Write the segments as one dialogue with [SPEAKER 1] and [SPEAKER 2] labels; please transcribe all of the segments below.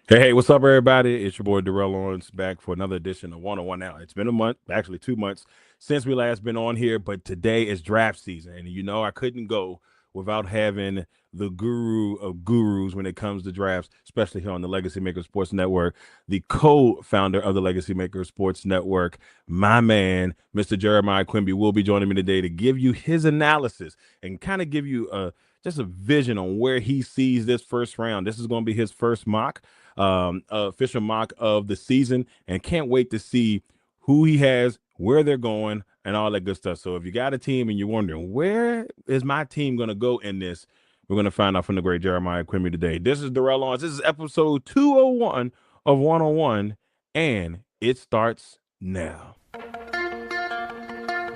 [SPEAKER 1] Hey, what's up, everybody? It's your boy Darrell Owens back for another edition of One on One. Now, it's been a month, actually 2 months since we last been on here, but today is draft season, and I couldn't go without having the guru of gurus when it comes to drafts, especially here on the Legacy Maker Sports Network, the co-founder of the Legacy Maker Sports Network, my man, Mr. Jeremiah Quimby, will be joining me today to give you his analysis and kind of give you just a vision on where he sees this first round. This is going to be his first mock official mock of the season, and can't wait to see who he has, where they're going, and all that good stuff. So if you got a team and you're wondering where is my team going to go in this, we're going to find out from the great Jeremiah Quimby today. This is Darrell Owens. This is episode 201 of One on One, and it starts now.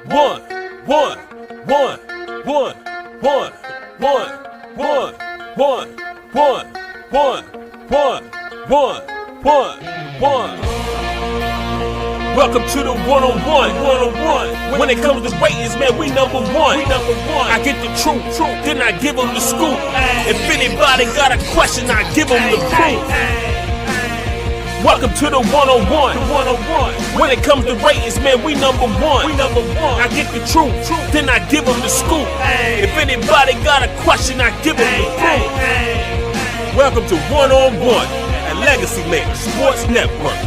[SPEAKER 2] One, one, one, one, one, one, one, one, one, one, one. One. Welcome to the one-on-one. When it comes to ratings, man, we number one. I get the truth, then I give them the scoop. If anybody got a question, I give them the proof. Welcome to the one-on-one. When it comes to ratings, man, we number one. I get the truth, then I give them the scoop. If anybody got a question, I give them the proof. Welcome to one-on-one at LegacyMaker Sports Network.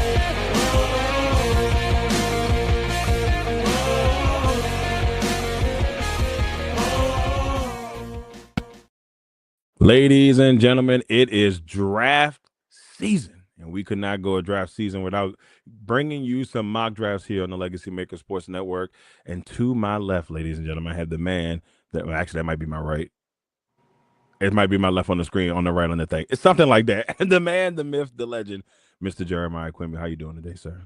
[SPEAKER 1] Ladies and gentlemen, it is draft season, and we could not go a draft season without bringing you some mock drafts here on the Legacy Maker Sports Network. And to my left, ladies and gentlemen, I have the man that that might be my right. It might be my left on the screen, on the right on the thing. It's something like that. The man, the myth, the legend, Mr. Jeremiah Quimby. How you doing today, sir?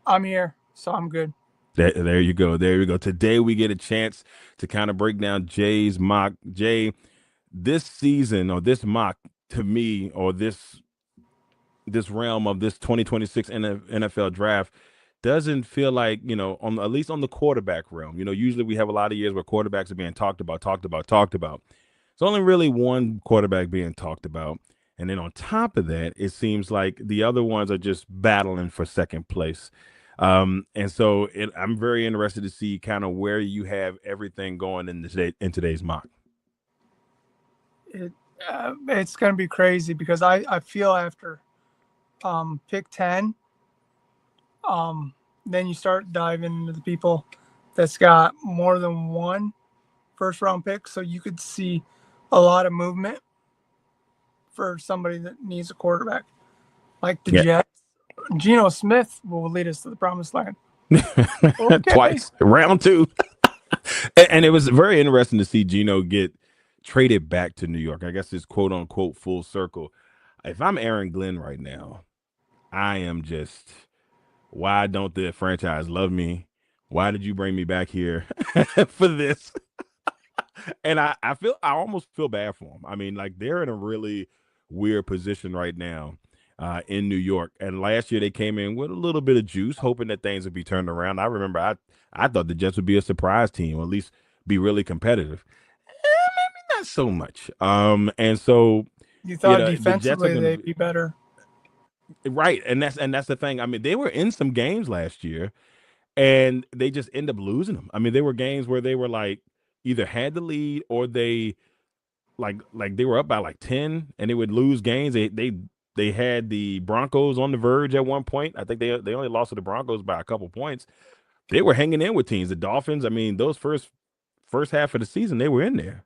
[SPEAKER 3] I'm here, so I'm good.
[SPEAKER 1] There you go. There you go. Today we get a chance to kind of break down Jay's mock. Jay, this season or this mock to me, or this realm of this 2026 NFL draft doesn't feel like, on at least on the quarterback realm. Usually we have a lot of years where quarterbacks are being talked about. It's only really one quarterback being talked about. And then on top of that, it seems like the other ones are just battling for second place. And so I'm very interested to see kind of where you have everything going in today's mock.
[SPEAKER 3] It's going to be crazy because I feel after pick 10, then you start diving into the people that's got more than one first round pick. So you could see a lot of movement for somebody that needs a quarterback. Like the Jets, Geno Smith will lead us to the promised land.
[SPEAKER 1] Okay. Twice, round 2. And it was very interesting to see Geno get traded back to New York. I guess it's quote unquote full circle. If I'm Aaron Glenn right now, I am just, why don't the franchise love me? Why did you bring me back here for this? And I almost feel bad for them. I mean, like, they're in a really weird position right now in New York. And last year they came in with a little bit of juice, hoping that things would be turned around. I remember I thought the Jets would be a surprise team, or at least be really competitive. Maybe not so much. And so
[SPEAKER 3] you thought defensively they'd be better.
[SPEAKER 1] Right. And that's the thing. I mean, they were in some games last year and they just end up losing them. I mean, there were games where they were like either had the lead or they like they were up by like 10 and they would lose games. They had the Broncos on the verge at one point. I think they only lost to the Broncos by a couple points. They were hanging in with teams. The Dolphins, I mean, those first half of the season, they were in there.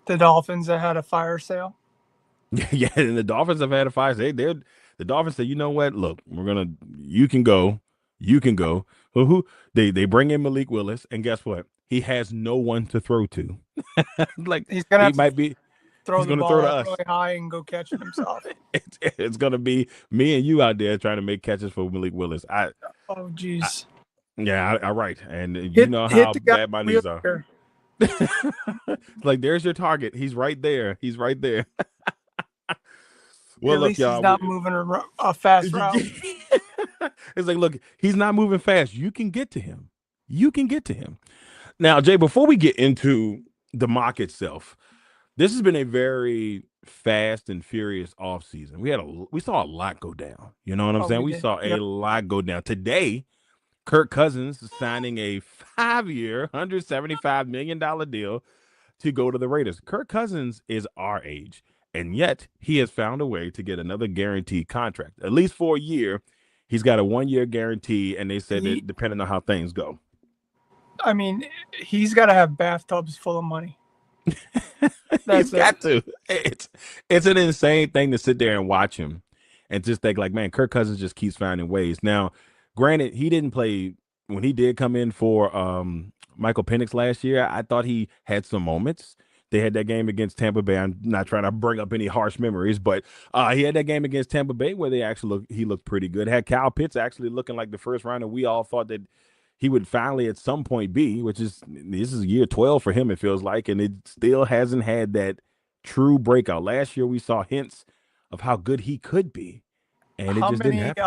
[SPEAKER 3] The Dolphins that had a fire sale.
[SPEAKER 1] Yeah, and the Dolphins have had a fire sale. The Dolphins said, you know what? Look, you can go. Well, they bring in Malik Willis, and guess what? He has no one to throw to. Like,
[SPEAKER 3] he's gonna
[SPEAKER 1] throw the ball up
[SPEAKER 3] really high and go catch it himself.
[SPEAKER 1] It's gonna be me and you out there trying to make catches for Malik Willis.
[SPEAKER 3] Oh geez.
[SPEAKER 1] Right. And you know how bad my knees are. Like, there's your target. He's right there.
[SPEAKER 3] Well, at least look, he's not moving a fast route.
[SPEAKER 1] It's like, look, he's not moving fast. You can get to him. Now, Jay, before we get into the mock itself, This has been a very fast and furious offseason. We saw a lot go down. You know what I'm
[SPEAKER 3] Oh,
[SPEAKER 1] saying?
[SPEAKER 3] we
[SPEAKER 1] We
[SPEAKER 3] did.
[SPEAKER 1] saw a
[SPEAKER 3] Yep.
[SPEAKER 1] lot go down. Today, Kirk Cousins is signing a 5-year, $175 million deal to go to the Raiders. Kirk Cousins is our age, and yet he has found a way to get another guaranteed contract, at least for a year. He's got a 1-year guarantee, and they said
[SPEAKER 3] He,
[SPEAKER 1] that depending on how things go.
[SPEAKER 3] I mean, he's got to have bathtubs full of money.
[SPEAKER 1] He's
[SPEAKER 3] That's it.
[SPEAKER 1] got to. It's an insane thing to sit there and watch him and just think like, man, Kirk Cousins just keeps finding ways. Now, granted, he didn't play when he did come in for Michael Penix last year. I thought he had some moments. They had that game against Tampa Bay. I'm not trying to bring up any harsh memories, but he had that game against Tampa Bay where he looked pretty good. Had Kyle Pitts actually looking like the first rounder we all thought that he would finally at some point be, which is this is year 12 for him, it feels like, and it still hasn't had that true breakout. Last year we saw hints of how good he could be, and it
[SPEAKER 3] How
[SPEAKER 1] just didn't
[SPEAKER 3] many
[SPEAKER 1] happen.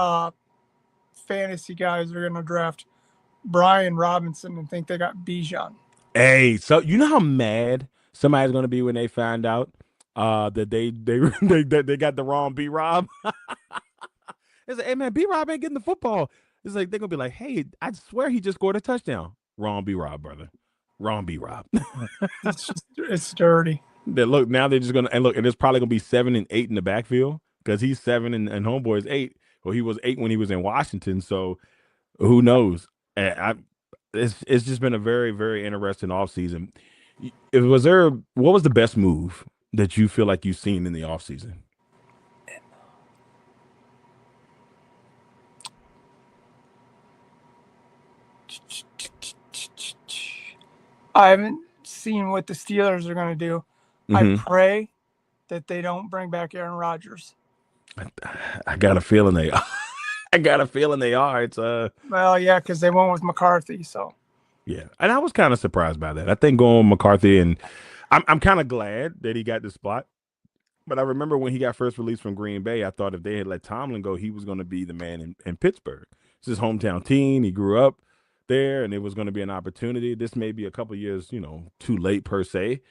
[SPEAKER 3] fantasy guys are going to draft Brian Robinson and think they got Bijan?
[SPEAKER 1] Hey, so you know how mad somebody's gonna be when they find out that they got the wrong B Rob? It's like, hey man, B Rob ain't getting the football. It's like they're gonna be like, hey, I swear he just scored a touchdown. Wrong B Rob, brother. Wrong B Rob.
[SPEAKER 3] It's dirty.
[SPEAKER 1] That look now they're just gonna and it's probably gonna be 7 and 8 in the backfield because he's 7 and homeboy is 8. Well, he was 8 when he was in Washington, so who knows? And it's just been a very very interesting offseason. What was the best move that you feel like you've seen in the offseason?
[SPEAKER 3] I haven't seen what the Steelers are going to do. I
[SPEAKER 1] Mm-hmm.
[SPEAKER 3] pray that they don't bring back Aaron Rodgers.
[SPEAKER 1] I got a feeling they are. I got a feeling they are. It's
[SPEAKER 3] Well, yeah, because they went with McCarthy. So
[SPEAKER 1] yeah, and I was kind of surprised by that. I think going McCarthy, and I'm kind of glad that he got the spot. But I remember when he got first released from Green Bay, I thought if they had let Tomlin go, he was going to be the man in Pittsburgh. It's his hometown team. He grew up there, and it was going to be an opportunity. This may be a couple years, too late per se.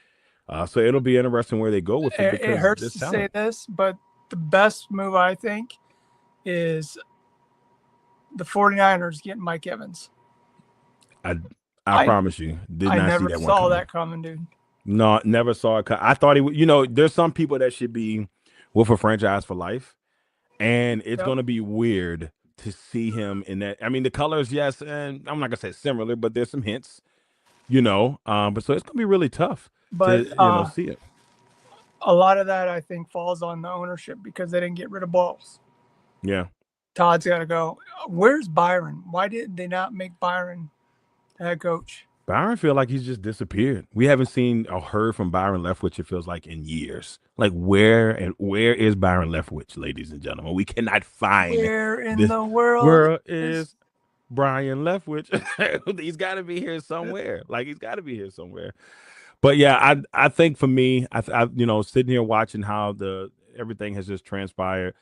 [SPEAKER 1] So it'll be interesting where they go with it
[SPEAKER 3] it
[SPEAKER 1] because
[SPEAKER 3] hurts
[SPEAKER 1] this
[SPEAKER 3] to say
[SPEAKER 1] talent.
[SPEAKER 3] this, but the best move, I think, is the 49ers getting Mike Evans.
[SPEAKER 1] I
[SPEAKER 3] I
[SPEAKER 1] promise you, did
[SPEAKER 3] I
[SPEAKER 1] not see
[SPEAKER 3] never
[SPEAKER 1] that one
[SPEAKER 3] saw
[SPEAKER 1] coming.
[SPEAKER 3] that coming, dude.
[SPEAKER 1] No, never saw it. I thought he would. There's some people that should be with a franchise for life, and it's
[SPEAKER 3] Yep.
[SPEAKER 1] going to be weird to see him in that. I mean, the colors, yes, and I'm not gonna say similar, but there's some hints, But so it's gonna be really tough
[SPEAKER 3] But
[SPEAKER 1] to see it.
[SPEAKER 3] a lot of that, I think, falls on the ownership because they didn't get rid of balls.
[SPEAKER 1] Yeah,
[SPEAKER 3] Todd's got to go. Where's Byron? Why did they not make Byron the head coach?
[SPEAKER 1] Byron feel like he's just disappeared. We haven't seen or heard from Byron Leftwich. It feels like in years. Like where is Byron Leftwich, ladies and gentlemen? We cannot find
[SPEAKER 3] Where in
[SPEAKER 1] this.
[SPEAKER 3] the world
[SPEAKER 1] Where
[SPEAKER 3] is
[SPEAKER 1] is Brian Leftwich? He's got to be here somewhere. Like he's got to be here somewhere. But yeah, I think for me, sitting here watching how the everything has just transpired.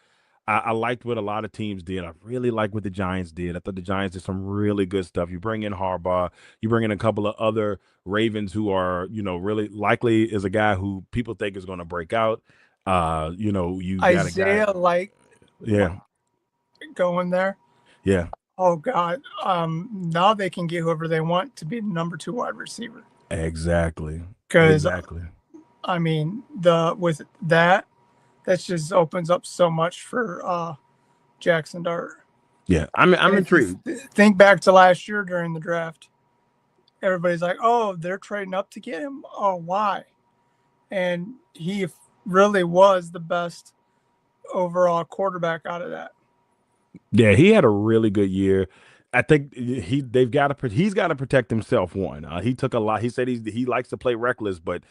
[SPEAKER 1] I liked what a lot of teams did. I really like what the Giants did. I thought the Giants did some really good stuff. You bring in Harbaugh, you bring in a couple of other Ravens who are, really likely is a guy who people think is going to break out. You got a guy.
[SPEAKER 3] Isaiah like
[SPEAKER 1] Yeah,
[SPEAKER 3] going there?
[SPEAKER 1] yeah,
[SPEAKER 3] Oh God. Now they can get whoever they want to be the number 2 wide receiver.
[SPEAKER 1] exactly,
[SPEAKER 3] Because
[SPEAKER 1] exactly.
[SPEAKER 3] I mean, with that just opens up so much for Jackson Dart.
[SPEAKER 1] Yeah, I'm
[SPEAKER 3] And if you
[SPEAKER 1] intrigued.
[SPEAKER 3] think back to last year during the draft, everybody's like, "Oh, they're trading up to get him. Oh, why?" And he really was the best overall quarterback out of that.
[SPEAKER 1] Yeah, he had a really good year. I think he's got to protect himself. One, he took a lot. He said he likes to play reckless, but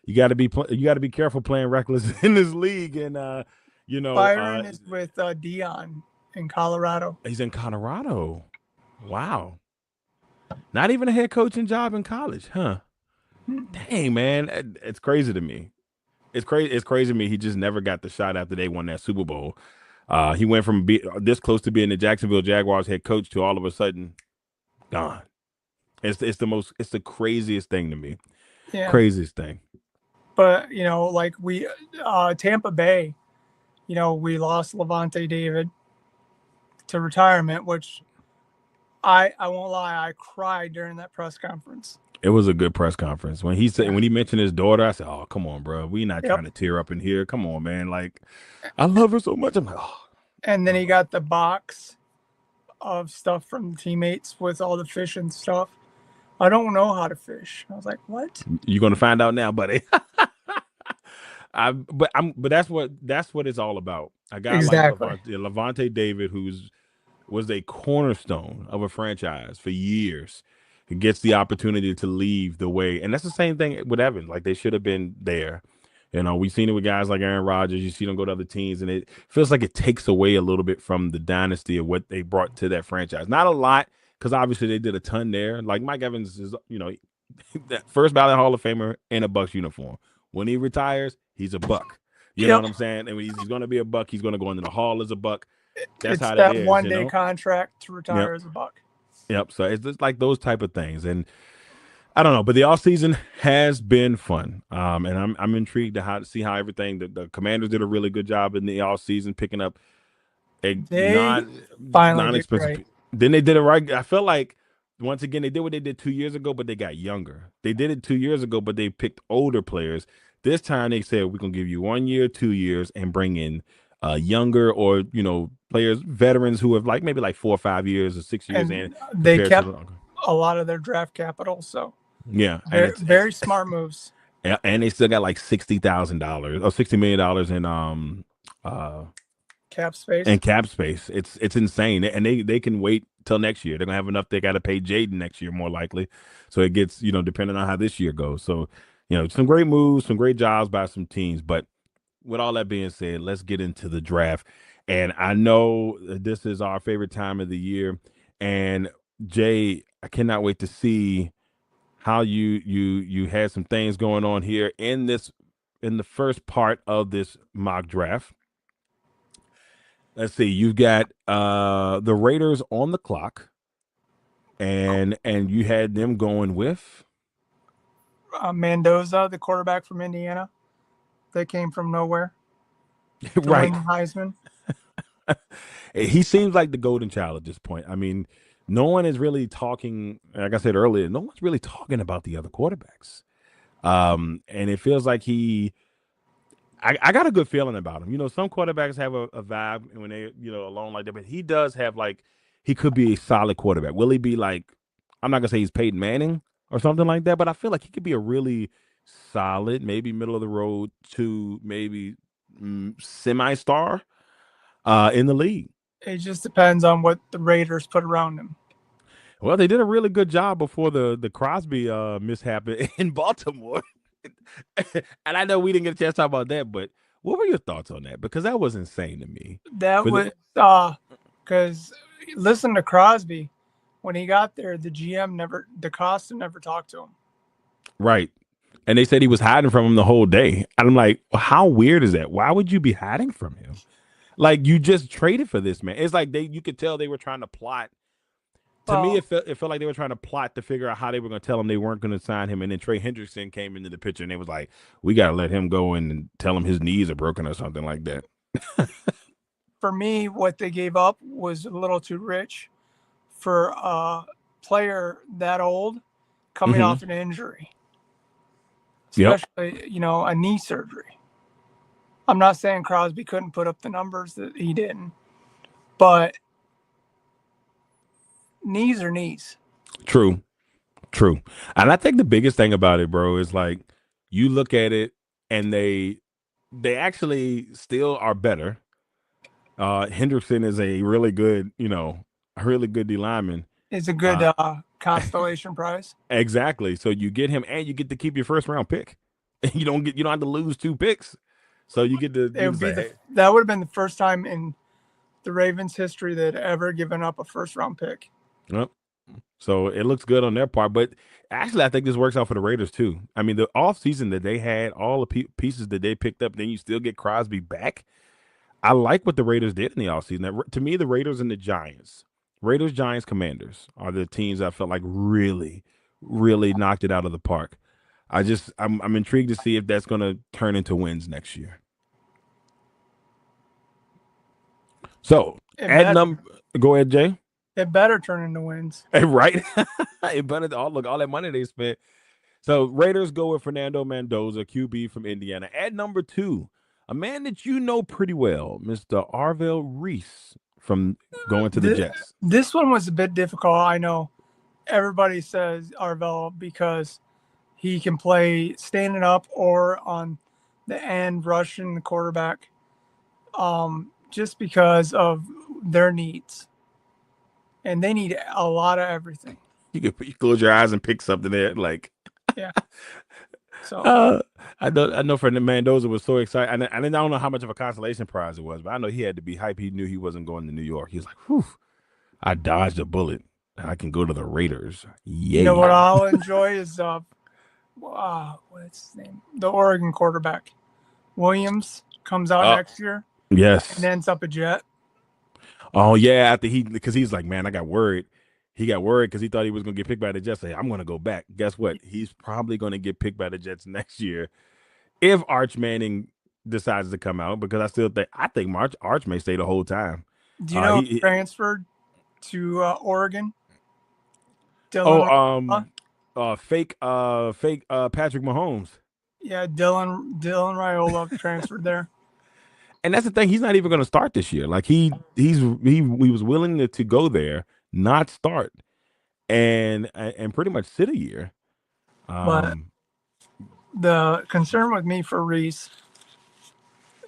[SPEAKER 1] you got to be careful playing reckless in this league. And
[SPEAKER 3] Byron is with Dion in Colorado.
[SPEAKER 1] he's in Colorado. Wow, not even a head coaching job in college, huh? Dang, man, it's crazy to me. It's crazy. It's crazy to me. He just never got the shot after they won that Super Bowl. He went from this close to being the Jacksonville Jaguars head coach to all of a sudden gone. It's the craziest thing to me.
[SPEAKER 3] Yeah.
[SPEAKER 1] Craziest thing.
[SPEAKER 3] But like we Tampa Bay, we lost Levante David to retirement, which I won't lie, I cried during that press conference.
[SPEAKER 1] It was a good press conference when he said
[SPEAKER 3] Yeah.
[SPEAKER 1] when he mentioned his daughter. I said, "Oh, come on, bro. We not
[SPEAKER 3] Yep.
[SPEAKER 1] trying to tear up in here. Come on, man. Like, I love her so much." I'm like, "Oh."
[SPEAKER 3] And then he got the box of stuff from the teammates with all the fish and stuff. I don't know how to fish. I was like, what?
[SPEAKER 1] You're gonna find out now, buddy. But that's what it's all about. A guy like
[SPEAKER 3] Exactly.
[SPEAKER 1] Levante David, was a cornerstone of a franchise for years, who gets the opportunity to leave the way, and that's the same thing with Evans. Like they should have been there. We've seen it with guys like Aaron Rodgers. You see them go to other teams, and it feels like it takes away a little bit from the dynasty of what they brought to that franchise. Not a lot, because obviously they did a ton there. Like Mike Evans is, that first ballot Hall of Famer in a Bucs uniform. When he retires, he's a Buck. You know
[SPEAKER 3] Yep.
[SPEAKER 1] what I'm saying? And when he's going to be a Buck, he's going to go into the Hall as a Buck. That's
[SPEAKER 3] It's
[SPEAKER 1] how
[SPEAKER 3] that
[SPEAKER 1] that is.
[SPEAKER 3] 1 day contract to retire as a Buck.
[SPEAKER 1] Yep. So it's just like those type of things. And I don't know, but the off season has been fun. And I'm intrigued to see how everything. The Commanders did a really good job in the off season, picking up a
[SPEAKER 3] They finally did
[SPEAKER 1] non-expensive.
[SPEAKER 3] great.
[SPEAKER 1] Then they did it right. I feel like once again they did what they did 2 years ago, but they got younger. They did it 2 years ago, but they picked older players. This time they said we're gonna give you 1 year, 2 years, and bring in younger or players, veterans who have maybe 4 or 5 years or 6 years
[SPEAKER 3] And
[SPEAKER 1] in.
[SPEAKER 3] they kept a lot of their draft capital. So
[SPEAKER 1] yeah,
[SPEAKER 3] very, very smart moves.
[SPEAKER 1] And they still got $60,000 or $60 million in
[SPEAKER 3] Cap space.
[SPEAKER 1] and cap space. It's insane, and they can wait till next year. They're gonna have enough. They got to pay Jaden next year, more likely. So it gets depending on how this year goes. So some great moves, some great jobs by some teams. But with all that being said, let's get into the draft. And I know this is our favorite time of the year. And Jay, I cannot wait to see how you had some things going on here in the first part of this mock draft. Let's see. You've got the Raiders on the clock, and you had them going with
[SPEAKER 3] Mendoza, the quarterback from Indiana, that came from nowhere.
[SPEAKER 1] right.
[SPEAKER 3] Heisman.
[SPEAKER 1] He seems like the golden child at this point. I mean, no one is really talking. Like I said earlier, no one's really talking about the other quarterbacks. And it feels like I got a good feeling about him. Some quarterbacks have a vibe when they, alone like that, but he does have he could be a solid quarterback. Will he be I'm not gonna say he's Peyton Manning or something like that, but I feel like he could be a really solid, maybe middle of the road to maybe semi-star in the league.
[SPEAKER 3] It just depends on what the Raiders put around him.
[SPEAKER 1] Well, they did a really good job before the Crosby mishap in Baltimore. And I know we didn't get a chance to talk about that, but what were your thoughts on that? Because that was insane to me.
[SPEAKER 3] That was because listen to Crosby. When he got there, the GM DaCosta never talked to him.
[SPEAKER 1] Right. And they said he was hiding from him the whole day. And I'm like, well, how weird is that? Why would you be hiding from him? Like, you just traded for this man. It's like you could tell they were trying to plot. To me, it felt like they were trying to plot to figure out how they were going to tell him they weren't going to sign him. And then Trey Hendrickson came into the picture, and they was like, we got to let him go and tell him his knees are broken or something like that.
[SPEAKER 3] For me, what they gave up was a little too rich for a player that old coming off an injury. Especially, a knee surgery. I'm not saying Crosby couldn't put up the numbers that he didn't, but knees are knees.
[SPEAKER 1] True. And I think the biggest thing about it, bro, is you look at it and they actually still are better. Hendrickson is a really good, D lineman.
[SPEAKER 3] It's a good constellation prize.
[SPEAKER 1] Exactly. So you get him and you get to keep your first round pick. You don't have to lose 2 picks. So you get to
[SPEAKER 3] that would have been the first time in the Ravens history that ever given up a first round pick.
[SPEAKER 1] Yep. So it looks good on their part, but actually I think this works out for the Raiders too. I mean, the offseason that they had, all the pieces that they picked up, then you still get Crosby back. I like what the Raiders did in the offseason. To me, the Raiders and the Giants, Giants, Commanders are the teams I felt like really, really knocked it out of the park. I'm intrigued to see if that's going to turn into wins next year. So go ahead, Jay.
[SPEAKER 3] It better turn into wins.
[SPEAKER 1] Right? It better. Look, all that money they spent. So Raiders go with Fernando Mendoza, QB from Indiana. At number 2, a man that you know pretty well, Mr. Arvell Reese from going to the Jets.
[SPEAKER 3] This one was a bit difficult. I know everybody says Arvell because he can play standing up or on the end rushing the quarterback, just because of their needs. And they need a lot of everything.
[SPEAKER 1] You close your eyes and pick something there, like.
[SPEAKER 3] Yeah. So
[SPEAKER 1] I know Fernando Mendoza was so excited. I don't know how much of a consolation prize it was, but I know he had to be hyped. He knew he wasn't going to New York. He was like, "Whew, I dodged a bullet. I can go to the Raiders." Yeah.
[SPEAKER 3] You know what I'll enjoy is what's his name? The Oregon quarterback, Williams, comes out next year.
[SPEAKER 1] Yes.
[SPEAKER 3] And ends up a Jet.
[SPEAKER 1] Oh yeah, because he's like, man, I got worried. He got worried because he thought he was going to get picked by the Jets. Say, I'm going to go back. Guess what? He's probably going to get picked by the Jets next year if Arch Manning decides to come out, because I think Arch may stay the whole time.
[SPEAKER 3] Do you know he transferred to Oregon?
[SPEAKER 1] Dylan fake Patrick Mahomes.
[SPEAKER 3] Yeah, Dylan Raiola transferred there.
[SPEAKER 1] And that's the thing. He's not even going to start this year. Like he was willing to go there, not start, and pretty much sit a year.
[SPEAKER 3] But the concern with me for Reese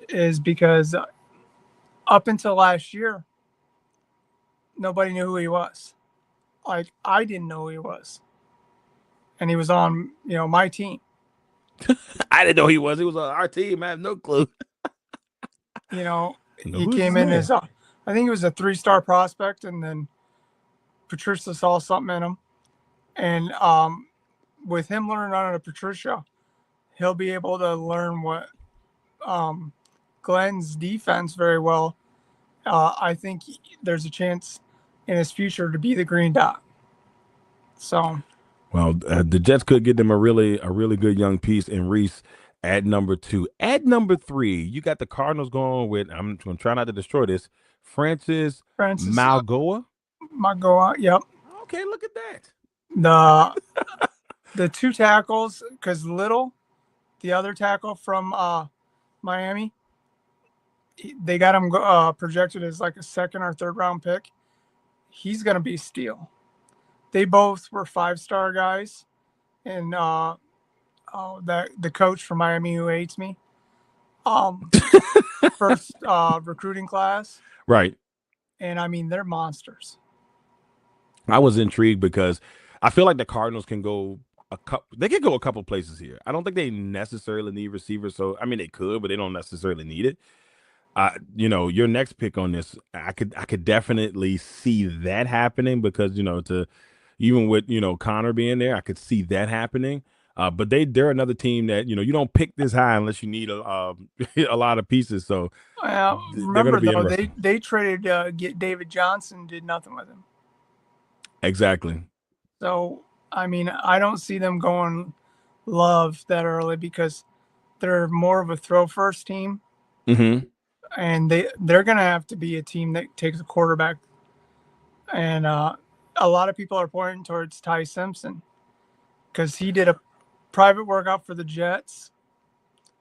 [SPEAKER 3] is because up until last year, nobody knew who he was. Like, I didn't know who he was, and he was on my team.
[SPEAKER 1] I didn't know he was. He was on our team. I have no clue.
[SPEAKER 3] He came in as I think he was a 3-star prospect, and then Patricia saw something in him, and with him learning under Patricia, he'll be able to learn what Glenn's defense very well. I think there's a chance in his future to be the green dot. So,
[SPEAKER 1] well, the Jets could get them a really good young piece in Reese at number 2. At number 3, you got the Cardinals going with, I'm going to try not to destroy this, Francis Malgoa.
[SPEAKER 3] Malgoa, yep.
[SPEAKER 1] Okay, look at that.
[SPEAKER 3] The 2 tackles, because Little, the other tackle from Miami, they got him projected as like a 2nd or 3rd round pick. He's going to be a steal. They both were 5-star guys, and the coach from Miami who hates me, first recruiting class,
[SPEAKER 1] right?
[SPEAKER 3] And I mean, they're monsters.
[SPEAKER 1] I was intrigued because I feel like the Cardinals can go they could go a couple places here. I don't think they necessarily need receivers, so I mean they could, but they don't necessarily need it. Your next pick on this, I could definitely see that happening because even with Connor being there, I could see that happening. But they're another team that you don't pick this high unless you need a lot of pieces. So
[SPEAKER 3] remember though, they traded get David Johnson, did nothing with him.
[SPEAKER 1] Exactly.
[SPEAKER 3] So I mean, I don't see them going Love that early because they're more of a throw first team.
[SPEAKER 1] Mm-hmm.
[SPEAKER 3] And they're going to have to be a team that takes a quarterback. And a lot of people are pointing towards Ty Simpson because he did a private workout for the Jets,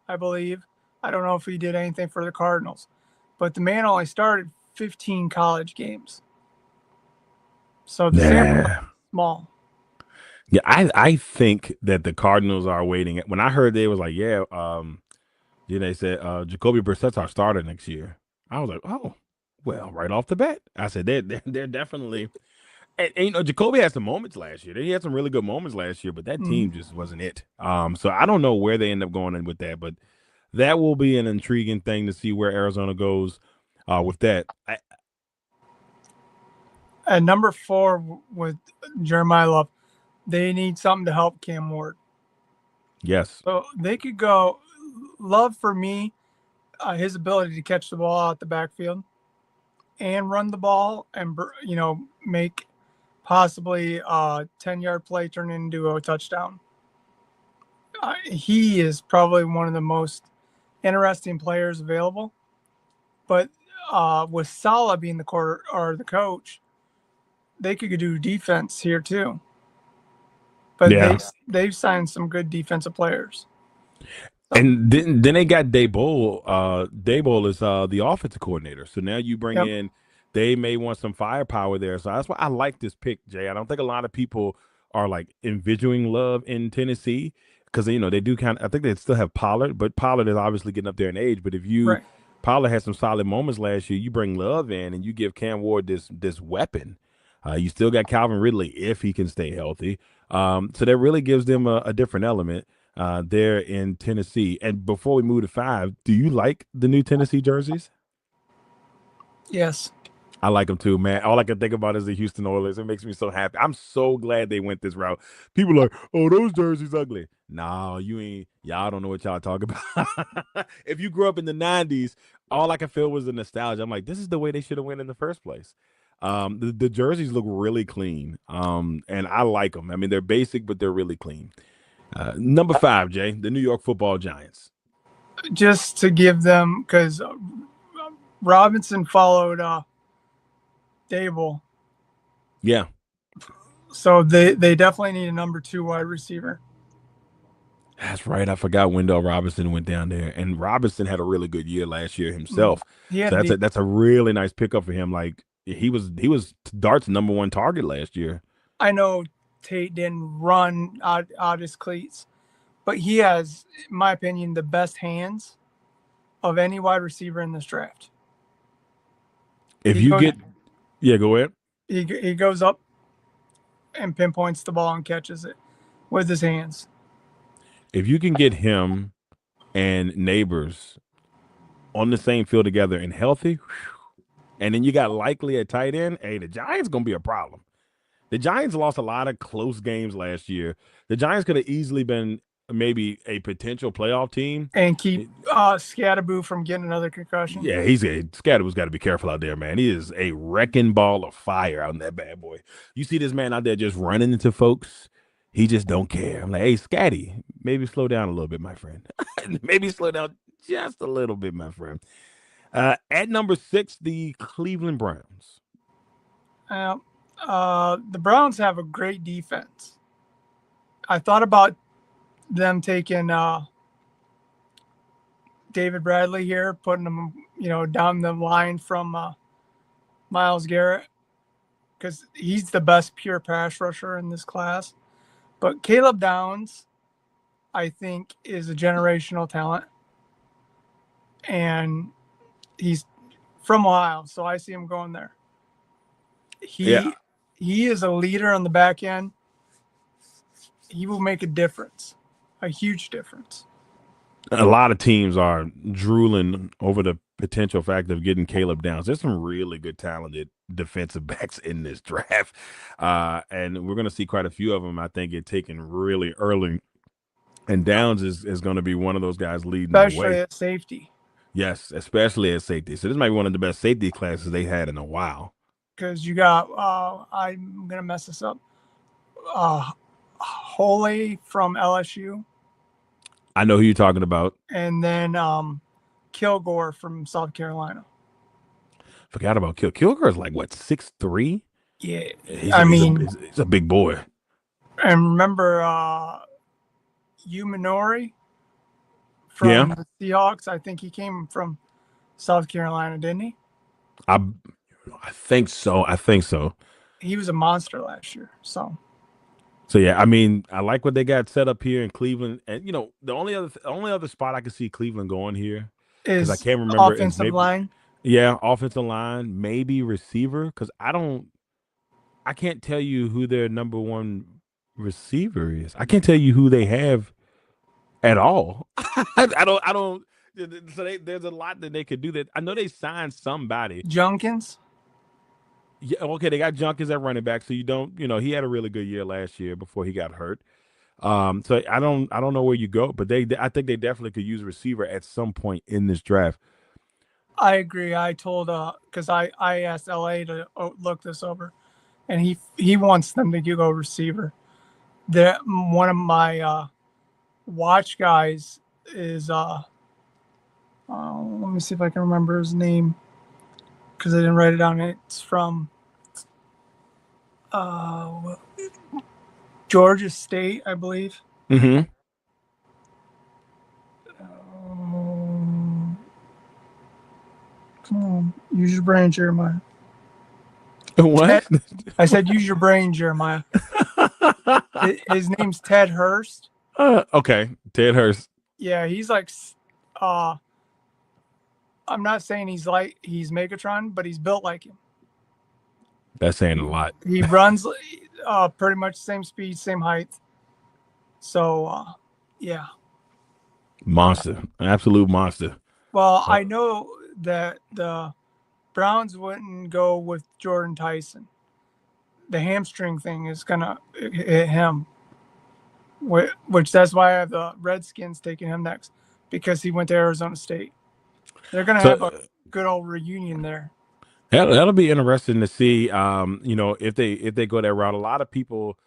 [SPEAKER 3] I believe. I don't know if he did anything for the Cardinals, but the man only started 15 college games. So the sample is small.
[SPEAKER 1] Yeah, I think that the Cardinals are waiting. When I heard they was like, they said Jacoby Brissett's our starter next year. I was like, oh, well, right off the bat. I said they're definitely, and Jacoby had some moments last year. He had some really good moments last year, but that team just wasn't it. So I don't know where they end up going in with that, but that will be an intriguing thing to see where Arizona goes with that.
[SPEAKER 3] At number 4 with Jeremiah Love, they need something to help Cam Ward.
[SPEAKER 1] Yes.
[SPEAKER 3] So they could go Love for me, his ability to catch the ball out the backfield and run the ball and, make possibly a 10-yard play turn into a touchdown. He is probably one of the most interesting players available. But with Saleh being the coach, they could do defense here too. But
[SPEAKER 1] Yeah.
[SPEAKER 3] they've signed some good defensive players.
[SPEAKER 1] And then they got Daboll. Daboll is the offensive coordinator. So now you bring
[SPEAKER 3] Yep.
[SPEAKER 1] in, they may want some firepower there. So that's why I like this pick, Jay. I don't think a lot of people are like envisioning Love in Tennessee because they do kind of. I think they still have Pollard, but Pollard is obviously getting up there in age. But if
[SPEAKER 3] Right.
[SPEAKER 1] Pollard had some solid moments last year, you bring Love in and you give Cam Ward this weapon. You still got Calvin Ridley if he can stay healthy. So that really gives them a different element there in Tennessee. And before we move to 5, do you like the new Tennessee jerseys?
[SPEAKER 3] Yes.
[SPEAKER 1] I like them too, man. All I can think about is the Houston Oilers. It makes me so happy. I'm so glad they went this route. People are like, oh, those jerseys ugly. No, you ain't. Y'all don't know what y'all talk about. If you grew up in the 90s, all I can feel was the nostalgia. I'm like, this is the way they should have went in the first place. The jerseys look really clean, and I like them. I mean, they're basic, but they're really clean. Number 5, Jay, the New York Football Giants.
[SPEAKER 3] Just to give them, because Robinson followed Dable.
[SPEAKER 1] Yeah.
[SPEAKER 3] So they definitely need a number 2 wide receiver.
[SPEAKER 1] That's right. I forgot Wendell Robinson went down there, and Robinson had a really good year last year himself. So that's a really nice pickup for him. Like he was Dart's number 1 target last year.
[SPEAKER 3] I know Tate didn't run out his cleats, but he has, in my opinion, the best hands of any wide receiver in this draft.
[SPEAKER 1] Go ahead.
[SPEAKER 3] He goes up and pinpoints the ball and catches it with his hands.
[SPEAKER 1] If you can get him and Neighbors on the same field together and healthy, and then you got Likely at tight end, hey, the Giants going to be a problem. The Giants lost a lot of close games last year. The Giants could have easily been maybe a potential playoff team.
[SPEAKER 3] And keep Scatterboo from getting another concussion.
[SPEAKER 1] Yeah, Scatterboo's got to be careful out there, man. He is a wrecking ball of fire out in that bad boy. You see this man out there just running into folks. He just don't care. I'm like, hey, Scatty, maybe slow down a little bit, my friend. Maybe slow down just a little bit, my friend. At number 6, the Cleveland Browns.
[SPEAKER 3] The Browns have a great defense. I thought about them taking David Bradley here, putting him, down the line from Myles Garrett, because he's the best pure pass rusher in this class. But Caleb Downs, I think, is a generational talent, and he's from Ohio, so I see him going there. He is a leader on the back end. He will make a difference, a huge difference.
[SPEAKER 1] A lot of teams are drooling over the potential fact of getting Caleb Downs. There's some really good, talented defensive backs in this draft, and we're going to see quite a few of them, I think, get taken really early. And Downs is going to be one of those guys leading the way.
[SPEAKER 3] Especially at safety.
[SPEAKER 1] Yes, especially at safety. So this might be one of the best safety classes they had in a while.
[SPEAKER 3] Because you got, I'm going to mess this up, Holy from LSU.
[SPEAKER 1] I know who you're talking about.
[SPEAKER 3] And then Kilgore from South Carolina.
[SPEAKER 1] Forgot about Kilgore is like, what, 6'3"?
[SPEAKER 3] Yeah.
[SPEAKER 1] He's a big boy.
[SPEAKER 3] And remember Umanori from the Seahawks? I think he came from South Carolina, didn't he?
[SPEAKER 1] I think so.
[SPEAKER 3] He was a monster last year. So
[SPEAKER 1] yeah, I mean, I like what they got set up here in Cleveland, and the only other spot I can see Cleveland going here
[SPEAKER 3] is
[SPEAKER 1] I can't remember
[SPEAKER 3] offensive line.
[SPEAKER 1] Yeah, offensive line, maybe receiver, because I can't tell you who their number 1 receiver is. I can't tell you who they have at all. I don't. So there's a lot that they could do. That I know they signed somebody.
[SPEAKER 3] Junkins.
[SPEAKER 1] Yeah, okay, they got Junkins at running back, so he had a really good year last year before he got hurt. So I don't know where you go, but I think they definitely could use a receiver at some point in this draft.
[SPEAKER 3] I agree. I told because I asked LA to look this over, and he wants them to go receiver. One of my watch guys is let me see if I can remember his name because I didn't write it down. It's from Georgia State, I believe.
[SPEAKER 1] Mm-hmm.
[SPEAKER 3] Come on, use your brain, Jeremiah.
[SPEAKER 1] What?
[SPEAKER 3] I said use your brain, Jeremiah. His name's Ted Hurst.
[SPEAKER 1] Okay, Ted Hurst.
[SPEAKER 3] Yeah, he's like, I'm not saying he's Megatron, but he's built like him.
[SPEAKER 1] That's saying a lot.
[SPEAKER 3] He runs pretty much same speed, same height. So, yeah.
[SPEAKER 1] Monster, an absolute monster.
[SPEAKER 3] Well, I know that the Browns wouldn't go with Jordan Tyson. The hamstring thing is gonna hit him, which that's why I have the Redskins taking him next because he went to Arizona State. They're gonna have a good old reunion there.
[SPEAKER 1] That'll be interesting to see. If they go that route. A lot of people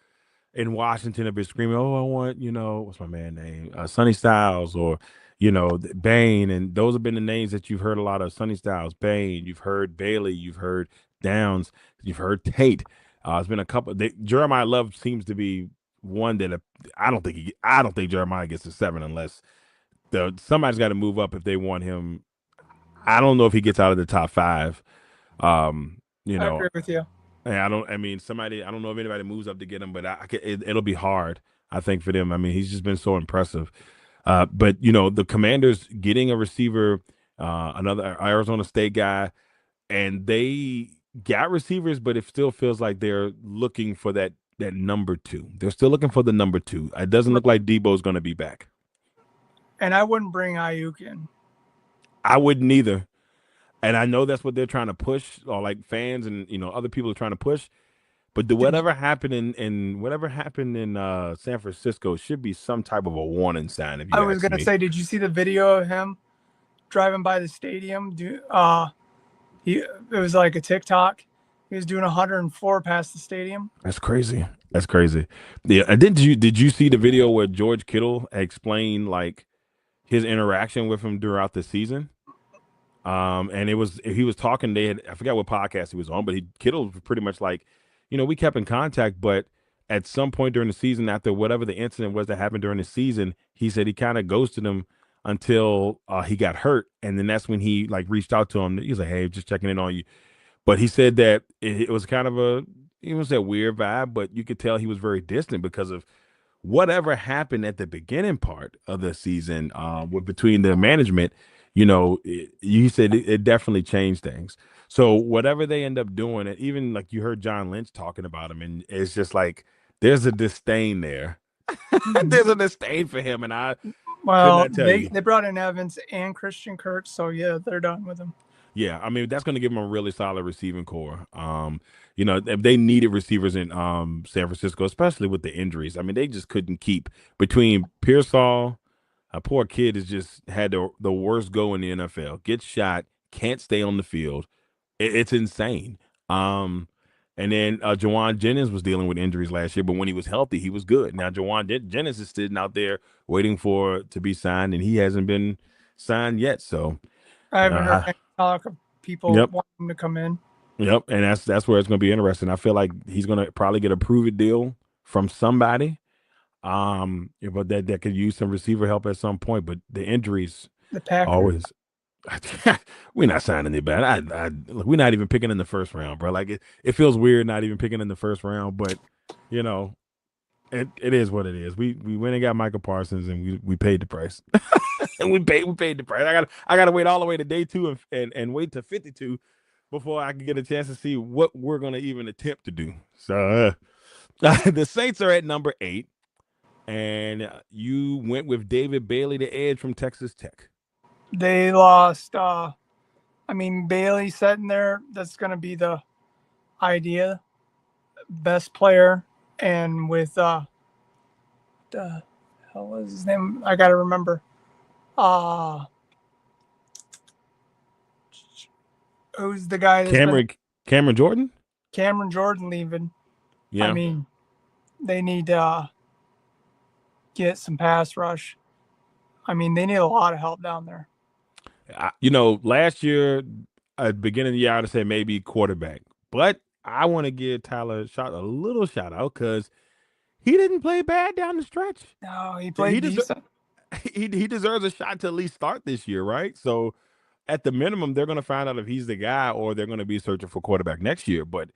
[SPEAKER 1] in Washington have been screaming, "Oh, I want what's my man name, Sonny Styles or Bain," and those have been the names that you've heard a lot of. Sonny Styles, Bain. You've heard Bailey. You've heard Downs. You've heard Tate. It's been a couple. Jeremiah Love seems to be one that I don't think Jeremiah gets a 7 unless somebody's got to move up if they want him. I don't know if he gets out of the top 5.
[SPEAKER 3] I agree with you.
[SPEAKER 1] And I don't know if anybody moves up to get him, but it'll be hard, I think, for them. I mean, he's just been so impressive. But the Commanders getting a receiver, another Arizona State guy, and they got receivers, but it still feels like they're looking for that number 2. They're still looking for the number 2. It doesn't look like Debo's going to be back.
[SPEAKER 3] And I wouldn't bring Ayuk in.
[SPEAKER 1] I wouldn't either. And I know that's what they're trying to push, or like fans and other people are trying to push. But whatever happened in San Francisco should be some type of a warning sign. If you
[SPEAKER 3] I was gonna say, did you see the video of him driving by the stadium? It was like a TikTok. He was doing 104 past the stadium.
[SPEAKER 1] That's crazy. That's crazy. Yeah. And did you see the video where George Kittle explained like his interaction with him throughout the season? And he was talking. I forgot what podcast he was on, but Kittle was pretty much like, we kept in contact, but at some point during the season, after whatever the incident was that happened during the season, he said he kind of ghosted him until he got hurt, and then that's when he like reached out to him. He was like, "Hey, just checking in on you." But he said that it was kind of it was that weird vibe, but you could tell he was very distant because of whatever happened at the beginning part of the season between the management. You said it definitely changed things. So whatever they end up doing, and even like you heard John Lynch talking about him, and it's just like there's a disdain there. There's a disdain for him, and
[SPEAKER 3] they brought in Evans and Christian Kirk, so yeah, they're done with him.
[SPEAKER 1] Yeah, I mean that's going to give them a really solid receiving core. If they needed receivers in San Francisco, especially with the injuries. I mean, they just couldn't keep between Pearsall. A poor kid has just had the worst go in the NFL. Gets shot, can't stay on the field. It's insane. And then Jawan Jennings was dealing with injuries last year, but when he was healthy, he was good. Now Jawan Jennings is sitting out there waiting to be signed, and he hasn't been signed yet. So
[SPEAKER 3] I haven't heard any talk of people wanting to come in.
[SPEAKER 1] Yep, and that's where it's going to be interesting. I feel like he's going to probably get a prove-it deal from somebody. But that could use some receiver help at some point. But the injuries,
[SPEAKER 3] the Packers
[SPEAKER 1] always. We're not signing it back. Look, we're not even picking in the first round, bro. Like it feels weird not even picking in the first round, but it is what it is. We went and got Michael Parsons, and we paid the price. And we paid the price. I gotta wait all the way to day 2 and wait to 52 before I can get a chance to see what we're gonna even attempt to do. So the Saints are at number 8. And you went with David Bailey, the edge from Texas Tech.
[SPEAKER 3] They lost. Bailey sitting there. That's going to be the idea. Best player. And with the hell was his name? I got to remember. Who's the guy?
[SPEAKER 1] Cameron Jordan?
[SPEAKER 3] Cameron Jordan leaving.
[SPEAKER 1] Yeah.
[SPEAKER 3] They need get some pass rush. I mean, they need a lot of help down there.
[SPEAKER 1] Last year, at the beginning of the year, I'd say maybe quarterback. But I want to give Tyler a little shout out because he didn't play bad down the stretch.
[SPEAKER 3] No, he
[SPEAKER 1] He
[SPEAKER 3] played decent.
[SPEAKER 1] he deserves a shot to at least start this year, right? So at the minimum, they're going to find out if he's the guy or they're going to be searching for quarterback next year. But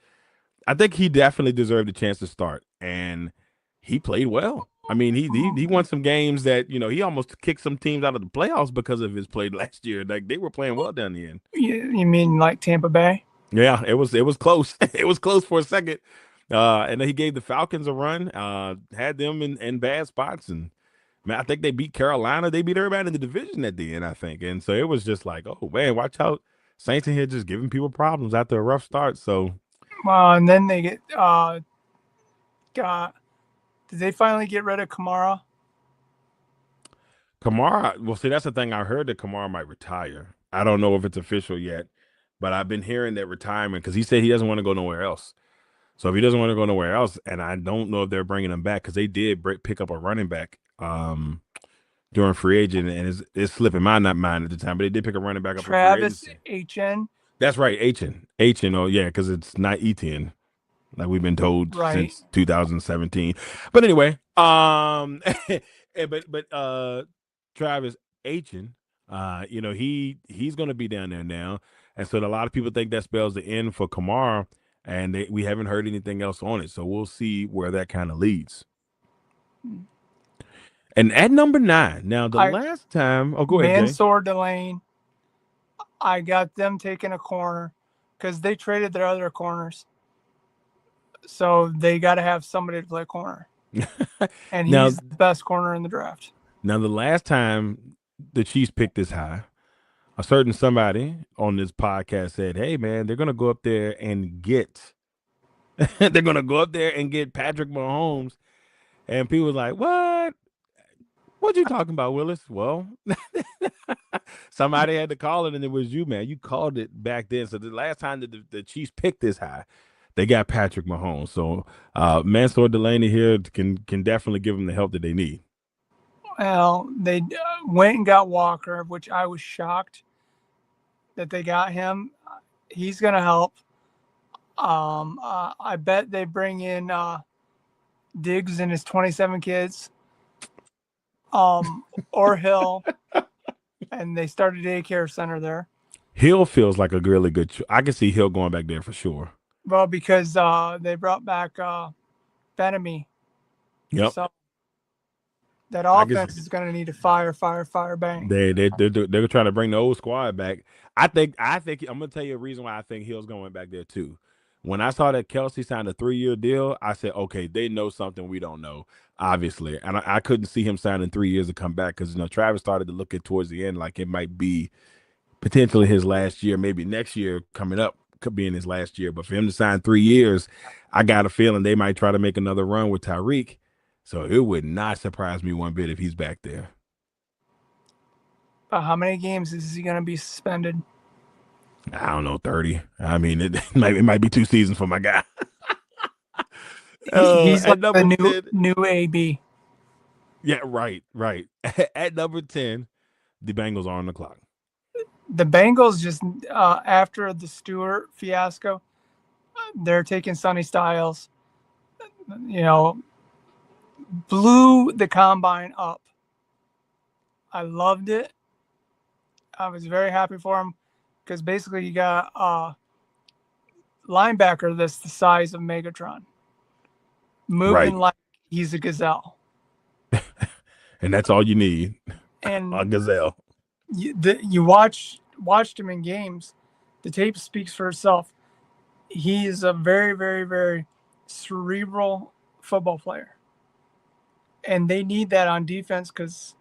[SPEAKER 1] I think he definitely deserved a chance to start, and he played well. I mean, he won some games that he almost kicked some teams out of the playoffs because of his play last year. Like they were playing well down the end.
[SPEAKER 3] You mean like Tampa Bay?
[SPEAKER 1] Yeah, it was close. It was close for a second, and then he gave the Falcons a run. Had them in bad spots, and man, I think they beat Carolina. They beat everybody in the division at the end, I think. And so it was just like, oh man, watch out, Saints in here just giving people problems after a rough start. So.
[SPEAKER 3] And then they get did they finally get rid of Kamara?
[SPEAKER 1] Well, see, that's the thing. I heard that Kamara might retire. I don't know if it's official yet, but I've been hearing that retirement because he said he doesn't want to go nowhere else. So if he doesn't want to go nowhere else, and I don't know if they're bringing him back because they did pick up a running back during free agent, and it's slipping my mind at the time, but they did pick a running back up.
[SPEAKER 3] Travis Etienne.
[SPEAKER 1] That's right, Etienne. Oh yeah, because it's not Etienne, like we've been told since 2017. But anyway, but Travis Etienne, he's going to be down there now, and so a lot of people think that spells the end for Kamara, and we haven't heard anything else on it, so we'll see where that kind of leads. And at number 9, now last time, go ahead,
[SPEAKER 3] Mansour Delane. I got them taking a corner because they traded their other corners. So they got to have somebody to play corner. And he's the best corner in the draft.
[SPEAKER 1] Now, the last time the Chiefs picked this high, a certain somebody on this podcast said, hey, man, they're going to go up there and get Patrick Mahomes. And people were like, what? What you talking about, Willis? Well, somebody had to call it, and it was you, man. You called it back then. So the last time that the Chiefs picked this high, they got Patrick Mahomes. So Mansour Delaney here can definitely give them the help that they need.
[SPEAKER 3] Well, they went and got Walker, which I was shocked that they got him. He's going to help. I bet they bring in Diggs and his 27 kids. Or Hill, and they started a daycare center there.
[SPEAKER 1] Hill feels like a really good. I can see Hill going back there for sure.
[SPEAKER 3] Well, because they brought back Benamy.
[SPEAKER 1] Yep.
[SPEAKER 3] So that offense is going to need to fire, bang.
[SPEAKER 1] They're trying to bring the old squad back. I think I'm going to tell you a reason why I think Hill's going back there too. When I saw that Kelsey signed a 3-year deal, I said, okay, they know something we don't know, obviously. And I couldn't see him signing 3 years to come back because, Travis started to look at towards the end like it might be potentially his last year, maybe next year coming up could be in his last year. But for him to sign 3 years, I got a feeling they might try to make another run with Tyreek. So it would not surprise me one bit if he's back there.
[SPEAKER 3] How many games is he going to be suspended?
[SPEAKER 1] I don't know, 30. I mean, it might be 2 seasons for my guy.
[SPEAKER 3] He's like the new AB.
[SPEAKER 1] Yeah, right. At number 10, the Bengals are on the clock.
[SPEAKER 3] The Bengals just, after the Stewart fiasco, they're taking Sonny Styles, blew the combine up. I loved it. I was very happy for him. Because basically you got a linebacker that's the size of Megatron. Moving like he's a gazelle.
[SPEAKER 1] And that's all you need.
[SPEAKER 3] And
[SPEAKER 1] a gazelle.
[SPEAKER 3] You watched him in games. The tape speaks for itself. He is a very, very, very cerebral football player. And they need that on defense because,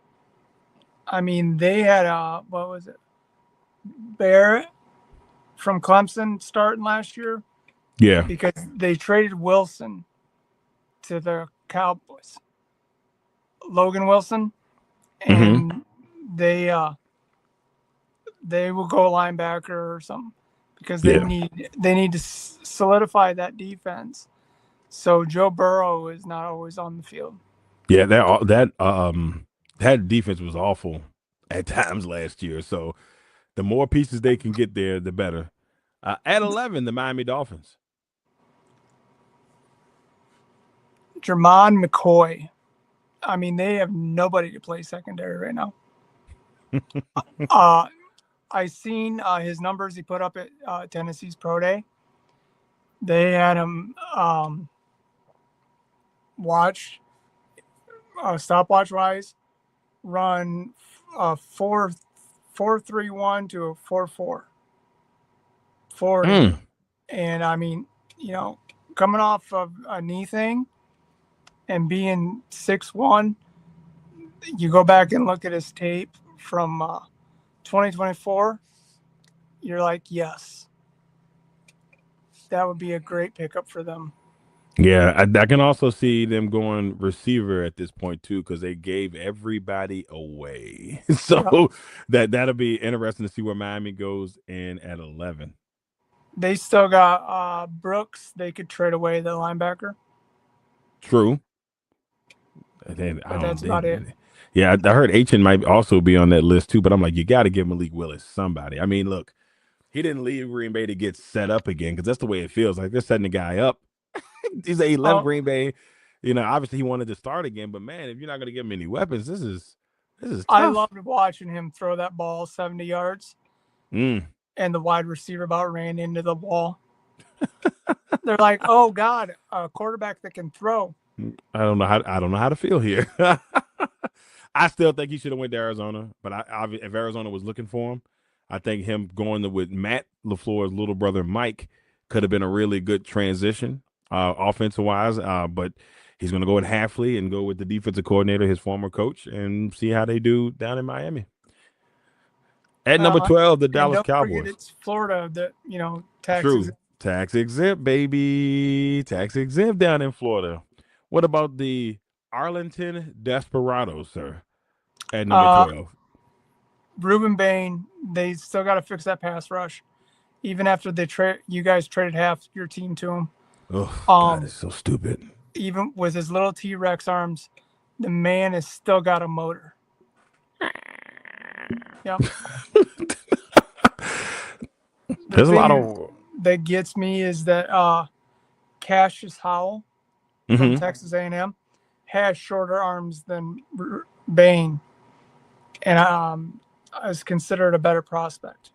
[SPEAKER 3] they had what was it? Barrett from Clemson starting last year.
[SPEAKER 1] Yeah.
[SPEAKER 3] Because they traded Wilson to the Cowboys. Logan Wilson. And they will go linebacker or something because they need to solidify that defense. So Joe Burrow is not always on the field.
[SPEAKER 1] Yeah, that defense was awful at times last year. So the more pieces they can get there, the better. At 11, the Miami Dolphins.
[SPEAKER 3] Jermon McCoy. I mean, they have nobody to play secondary right now. I seen his numbers he put up at Tennessee's pro day. They had him watch stopwatch wise run 4.3.1 to a 4.4 40. And I mean, coming off of a knee thing and being 6'1", you go back and look at his tape from 2024, you're like, yes, that would be a great pickup for them.
[SPEAKER 1] Yeah, I can also see them going receiver at this point too, because they gave everybody away. So that'll be interesting to see where Miami goes in at 11.
[SPEAKER 3] They still got Brooks. They could trade away the linebacker.
[SPEAKER 1] True.
[SPEAKER 3] But that's about it.
[SPEAKER 1] Yeah, I heard H&M might also be on that list too, but I'm like, you got to give Malik Willis somebody. I mean, look, he didn't leave Green Bay to get set up again, because that's the way it feels. Like they're setting the guy up. He left Green Bay. Obviously he wanted to start again, but man, if you're not going to give him any weapons, this is tough.
[SPEAKER 3] I loved watching him throw that ball 70 yards, and the wide receiver about ran into the wall. They're like, "Oh God, a quarterback that can throw."
[SPEAKER 1] I don't know how to feel here. I still think he should have went to Arizona, but if Arizona was looking for him, I think him going with Matt LaFleur's little brother Mike could have been a really good transition. Offensive wise, but he's going to go with Hafley and go with the defensive coordinator, his former coach, and see how they do down in Miami. At number 12, the Dallas Cowboys.
[SPEAKER 3] It's Florida that
[SPEAKER 1] tax exempt, baby, tax exempt down in Florida. What about the Arlington Desperados, sir? At number 12,
[SPEAKER 3] Ruben Bain. They still got to fix that pass rush, even after you guys traded half your team to him.
[SPEAKER 1] Oh, God, it's so stupid.
[SPEAKER 3] Even with his little T-Rex arms, the man has still got a motor. Yep.
[SPEAKER 1] There's a lot of
[SPEAKER 3] that gets me is that Cassius Howell from Texas A&M has shorter arms than Bain, and is considered a better prospect.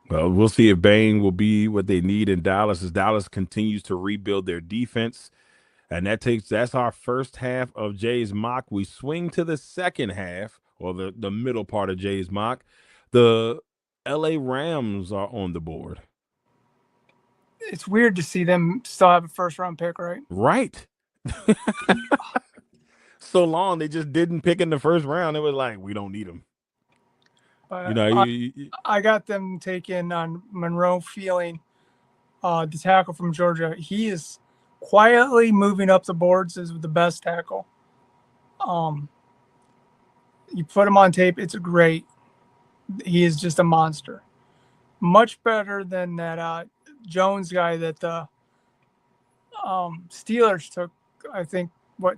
[SPEAKER 1] Well, we'll see if Bain will be what they need in Dallas as Dallas continues to rebuild their defense. And that's our first half of Jay's mock. We swing to the second half, or the middle part of Jay's mock. The LA Rams are on the board.
[SPEAKER 3] It's weird to see them still have a first-round pick, right?
[SPEAKER 1] Right. So long, they just didn't pick in the first round. It was like, we don't need them.
[SPEAKER 3] I got them taken on Monroe Feeling, the tackle from Georgia. He is quietly moving up the boards as the best tackle. You put him on tape, it's great. He is just a monster. Much better than that Jones guy that the Steelers took, I think,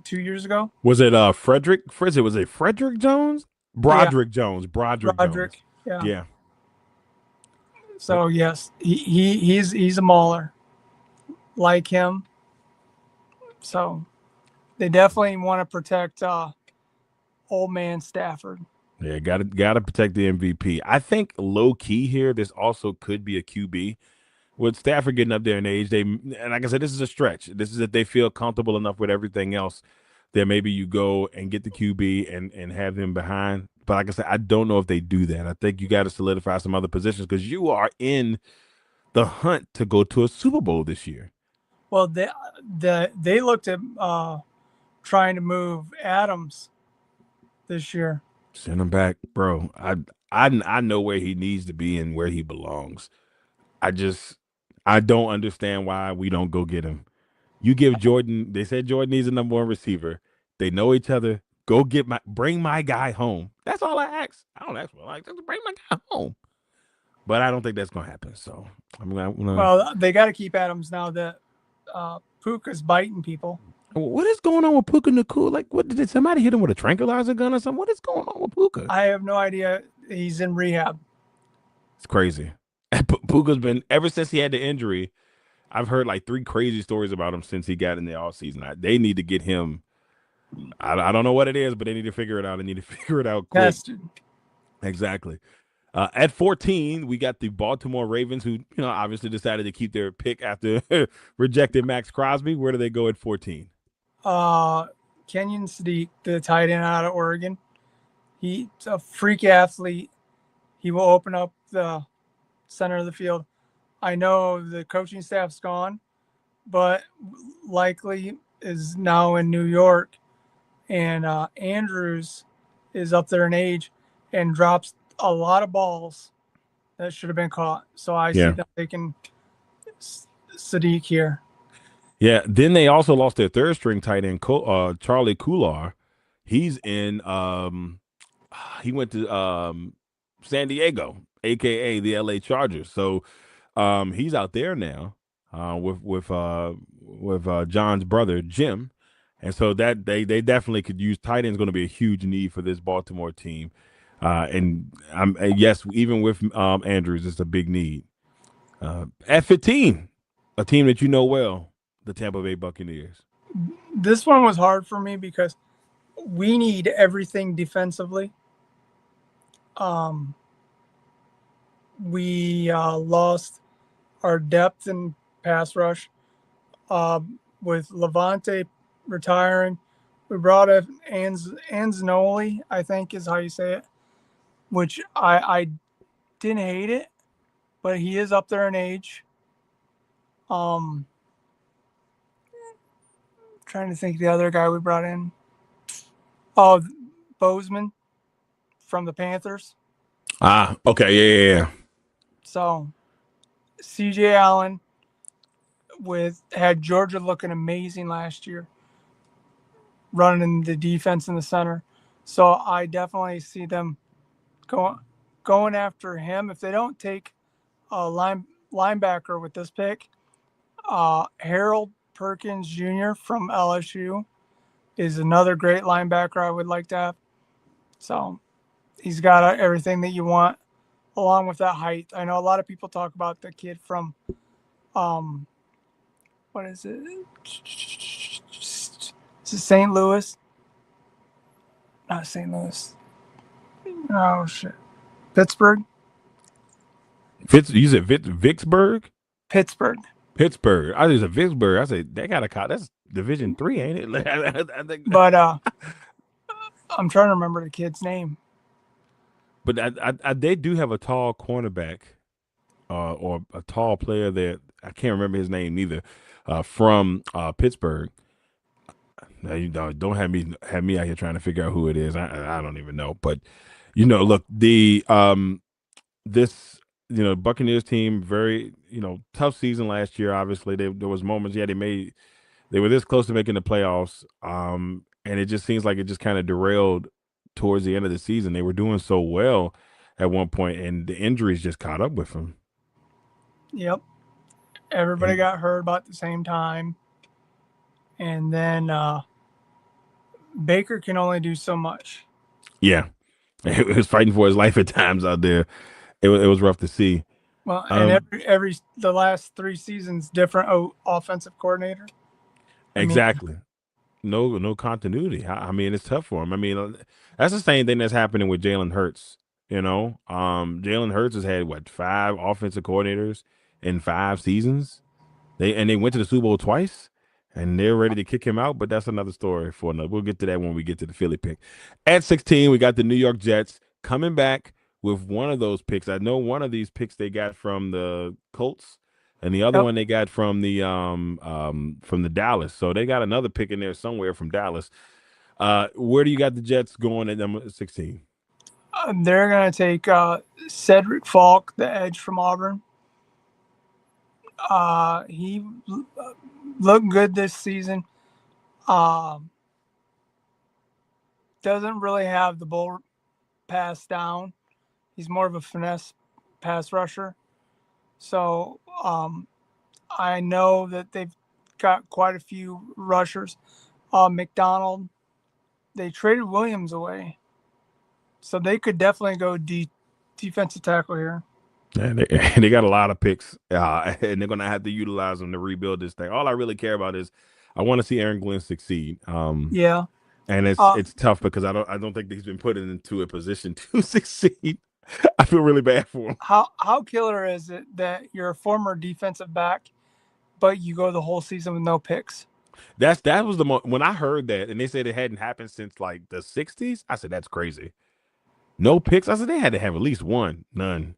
[SPEAKER 3] 2 years ago?
[SPEAKER 1] Was it Frederick? Was it Frederick Jones? Broderick Jones. Broderick Jones. Yeah.
[SPEAKER 3] So yes, he's a mauler, like him. So they definitely want to protect old man Stafford.
[SPEAKER 1] Yeah, gotta protect the MVP. I think low key here, this also could be a QB. With Stafford getting up there in age, and like I said, this is a stretch. This is if they feel comfortable enough with everything else, then maybe you go and get the QB and have him behind. But like I said, I don't know if they do that. I think you got to solidify some other positions because you are in the hunt to go to a Super Bowl this year.
[SPEAKER 3] Well, they looked at trying to move Adams this year.
[SPEAKER 1] Send him back, bro. I know where he needs to be and where he belongs. I don't understand why we don't go get him. You give Jordan. They said Jordan needs a number one receiver. They know each other. Go bring my guy home. That's all I ask. I don't ask for just bring my guy home. But I don't think that's gonna happen. So I'm gonna.
[SPEAKER 3] Well, they got to keep Adams now that Puka's biting people.
[SPEAKER 1] What is going on with Puka Nakua? Like, what did somebody hit him with a tranquilizer gun or something? What is going on with Puka?
[SPEAKER 3] I have no idea. He's in rehab.
[SPEAKER 1] It's crazy. Puka's been ever since he had the injury. I've heard like 3 crazy stories about him since he got in the off season. They need to get him. I don't know what it is, but they need to figure it out. They need to figure it out quick.
[SPEAKER 3] Tested.
[SPEAKER 1] Exactly. At 14, we got the Baltimore Ravens, who obviously decided to keep their pick after rejecting Max Crosby. Where do they go at 14?
[SPEAKER 3] Kenyon Sadiq, the tight end out of Oregon. He's a freak athlete. He will open up the center of the field. I know the coaching staff's gone, but likely is now in New York. And Andrews is up there in age and drops a lot of balls that should have been caught. So I see them taking Sadiq here.
[SPEAKER 1] Yeah. Then they also lost their third string tight end, Charlie Kular. He's in. He went to San Diego, aka the LA Chargers. So he's out there now with John's brother Jim. And so that they definitely could use tight ends. Going to be a huge need for this Baltimore team, and yes, even with Andrews, it's a big need. At 15, a team that you know well, the Tampa Bay Buccaneers.
[SPEAKER 3] This one was hard for me because we need everything defensively. We lost our depth in pass rush with Levante retiring. We brought in Anzanoli, I think is how you say it, which I didn't hate it, but he is up there in age. Trying to think of the other guy we brought in. Oh, Bozeman from the Panthers.
[SPEAKER 1] Okay, yeah.
[SPEAKER 3] So CJ Allen had Georgia looking amazing last year, running the defense in the center. So I definitely see them going after him. If they don't take a linebacker with this pick, Harold Perkins Jr. from LSU is another great linebacker I would like to have. So he's got everything that you want, along with that height. I know a lot of people talk about the kid from, what is it? Is it St. Louis? Not St. Louis. Oh, shit. Pittsburgh?
[SPEAKER 1] You said Vicksburg?
[SPEAKER 3] Pittsburgh.
[SPEAKER 1] Pittsburgh. I said Vicksburg. I said they got a cop. That's Division 3, ain't it? I think.
[SPEAKER 3] But I'm trying to remember the kid's name.
[SPEAKER 1] But they do have a tall cornerback, or a tall player that I can't remember his name either, from Pittsburgh. Now you don't have me out here trying to figure out who it is. I don't even know. But look, the this Buccaneers team, very tough season last year. Obviously, there was moments. Yeah, they were this close to making the playoffs. And it just seems like it just kind of derailed towards the end of the season. They were doing so well at one point, and the injuries just caught up with them.
[SPEAKER 3] Yep. Everybody got hurt about the same time. And then Baker can only do so much.
[SPEAKER 1] Yeah. He was fighting for his life at times out there. It was rough to see.
[SPEAKER 3] Well, and the last 3 seasons, different offensive coordinator.
[SPEAKER 1] Exactly. No continuity. I mean, it's tough for him. I mean, that's the same thing that's happening with Jalen Hurts. Jalen Hurts has had 5 offensive coordinators in 5 seasons. They went to the Super Bowl twice, and they're ready to kick him out. But that's another story for another. We'll get to that when we get to the Philly pick. At 16, we got the New York Jets coming back with one of those picks. I know one of these picks they got from the Colts, and the other one they got from the Dallas. So they got another pick in there somewhere from Dallas. Where do you got the Jets going at number 16?
[SPEAKER 3] They're going to take Cedric Falk, the edge from Auburn. He looked good this season. Doesn't really have the bull pass down. He's more of a finesse pass rusher. So I know that they've got quite a few rushers. McDonald, they traded Williams away, so they could definitely go defensive tackle here.
[SPEAKER 1] And they got a lot of picks, and they're going to have to utilize them to rebuild this thing. All I really care about is I want to see Aaron Glenn succeed.
[SPEAKER 3] Yeah,
[SPEAKER 1] and it's tough because I don't think he's been put into a position to succeed. I feel really bad for him.
[SPEAKER 3] How killer is it that you're a former defensive back, but you go the whole season with no picks?
[SPEAKER 1] That was the when I heard that, and they said it hadn't happened since like the 60s. I said that's crazy. No picks. I said they had to have at least one. None.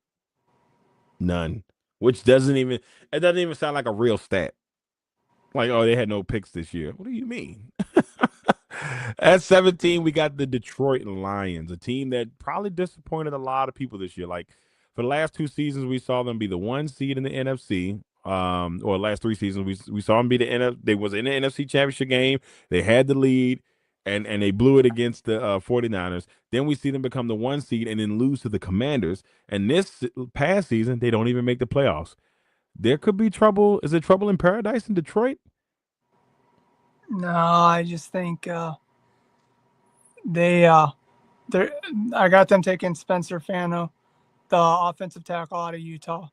[SPEAKER 1] Which doesn't even sound like a real stat. Like, oh, they had no picks this year. What do you mean? At 17, we got the Detroit Lions, a team that probably disappointed a lot of people this year. Like, for the last 2 seasons, we saw them be the 1 seed in the NFC. Or last 3 seasons, we saw them be the NFC. They was in the NFC Championship game. They had the lead, and they blew it against the 49ers. Then we see them become the 1 seed and then lose to the Commanders. And this past season, they don't even make the playoffs. There could be trouble. Is it trouble in paradise in Detroit?
[SPEAKER 3] No, I just think they I got them taking Spencer Fano, the offensive tackle out of Utah,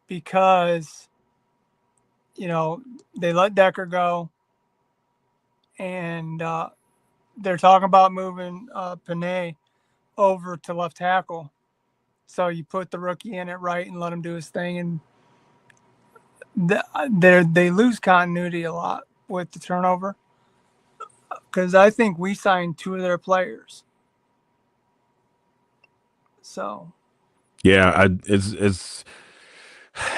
[SPEAKER 3] because they let Decker go, and they're talking about moving Panay over to left tackle. So you put the rookie in at right and let him do his thing, and they lose continuity a lot with the turnover, because I think we signed 2 of their players. So
[SPEAKER 1] Yeah, it's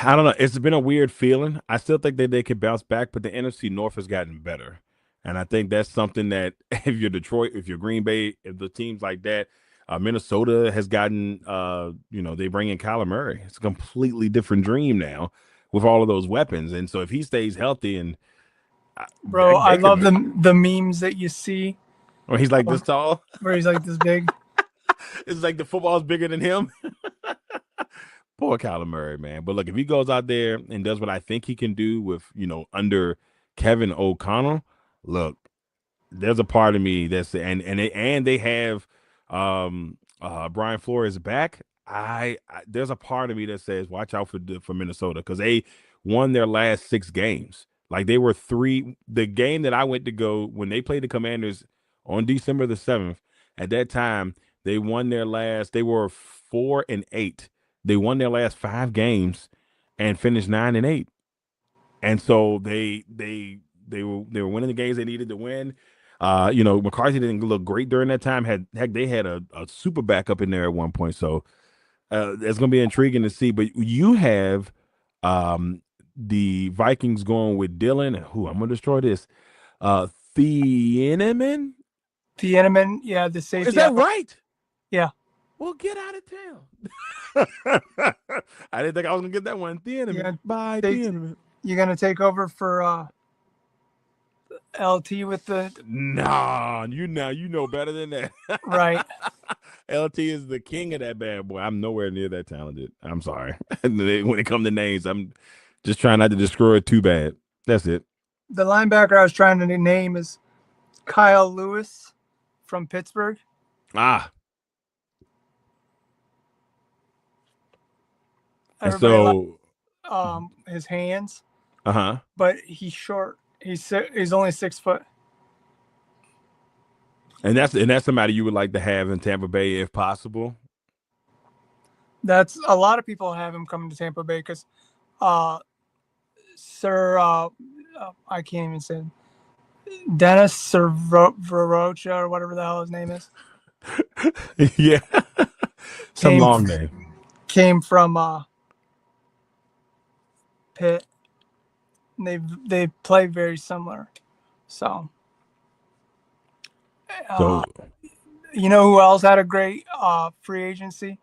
[SPEAKER 1] I don't know. It's been a weird feeling. I still think that they could bounce back, but the NFC North has gotten better. And I think that's something that if you're Detroit, if you're Green Bay, if the teams like that, Minnesota has gotten, they bring in Kyler Murray. It's a completely different dream now with all of those weapons. And so if he stays healthy and
[SPEAKER 3] bro, I love the memes that you see.
[SPEAKER 1] Or he's like this tall.
[SPEAKER 3] Where he's like this big.
[SPEAKER 1] It's like the football's bigger than him. Poor Kyler Murray, man. But look, if he goes out there and does what I think he can do with, under Kevin O'Connell, look, there's a part of me that's and they have Brian Flores back. There's a part of me that says watch out for Minnesota, because they won their last 6 games. Like, they were 3. The game that I went to go when they played the Commanders on December the 7th, at that time they won their last. They were 4-8. They won their last 5 games and finished 9-8. And so they were winning the games they needed to win. McCarthy didn't look great during that time. They had a super backup in there at one point. So it's going to be intriguing to see. But you have the Vikings going with Dylan. I'm going to destroy this. Thieneman?
[SPEAKER 3] Yeah, the safety.
[SPEAKER 1] Is that right?
[SPEAKER 3] Yeah.
[SPEAKER 1] Well, get out of town. I didn't think I was going to get that one. Thieneman. Bye, Thieneman.
[SPEAKER 3] You're going to take over for LT with the...
[SPEAKER 1] Nah, you know better than that.
[SPEAKER 3] Right.
[SPEAKER 1] LT is the king of that bad boy. I'm nowhere near that talented. I'm sorry. When it comes to names, I'm just trying not to destroy it too bad. That's it.
[SPEAKER 3] The linebacker I was trying to name is Kyle Lewis from Pittsburgh.
[SPEAKER 1] Ah.
[SPEAKER 3] Everybody his hands.
[SPEAKER 1] Uh-huh.
[SPEAKER 3] But he's short. He's only 6 foot.
[SPEAKER 1] And that's somebody you would like to have in Tampa Bay if possible.
[SPEAKER 3] That's a lot of people have him coming to Tampa Bay because I can't even say it. Dennis Verrocha or whatever the hell his name is.
[SPEAKER 1] Yeah. Some long name.
[SPEAKER 3] Came from Pitt. They play very similar. So you know who else had a great free agency?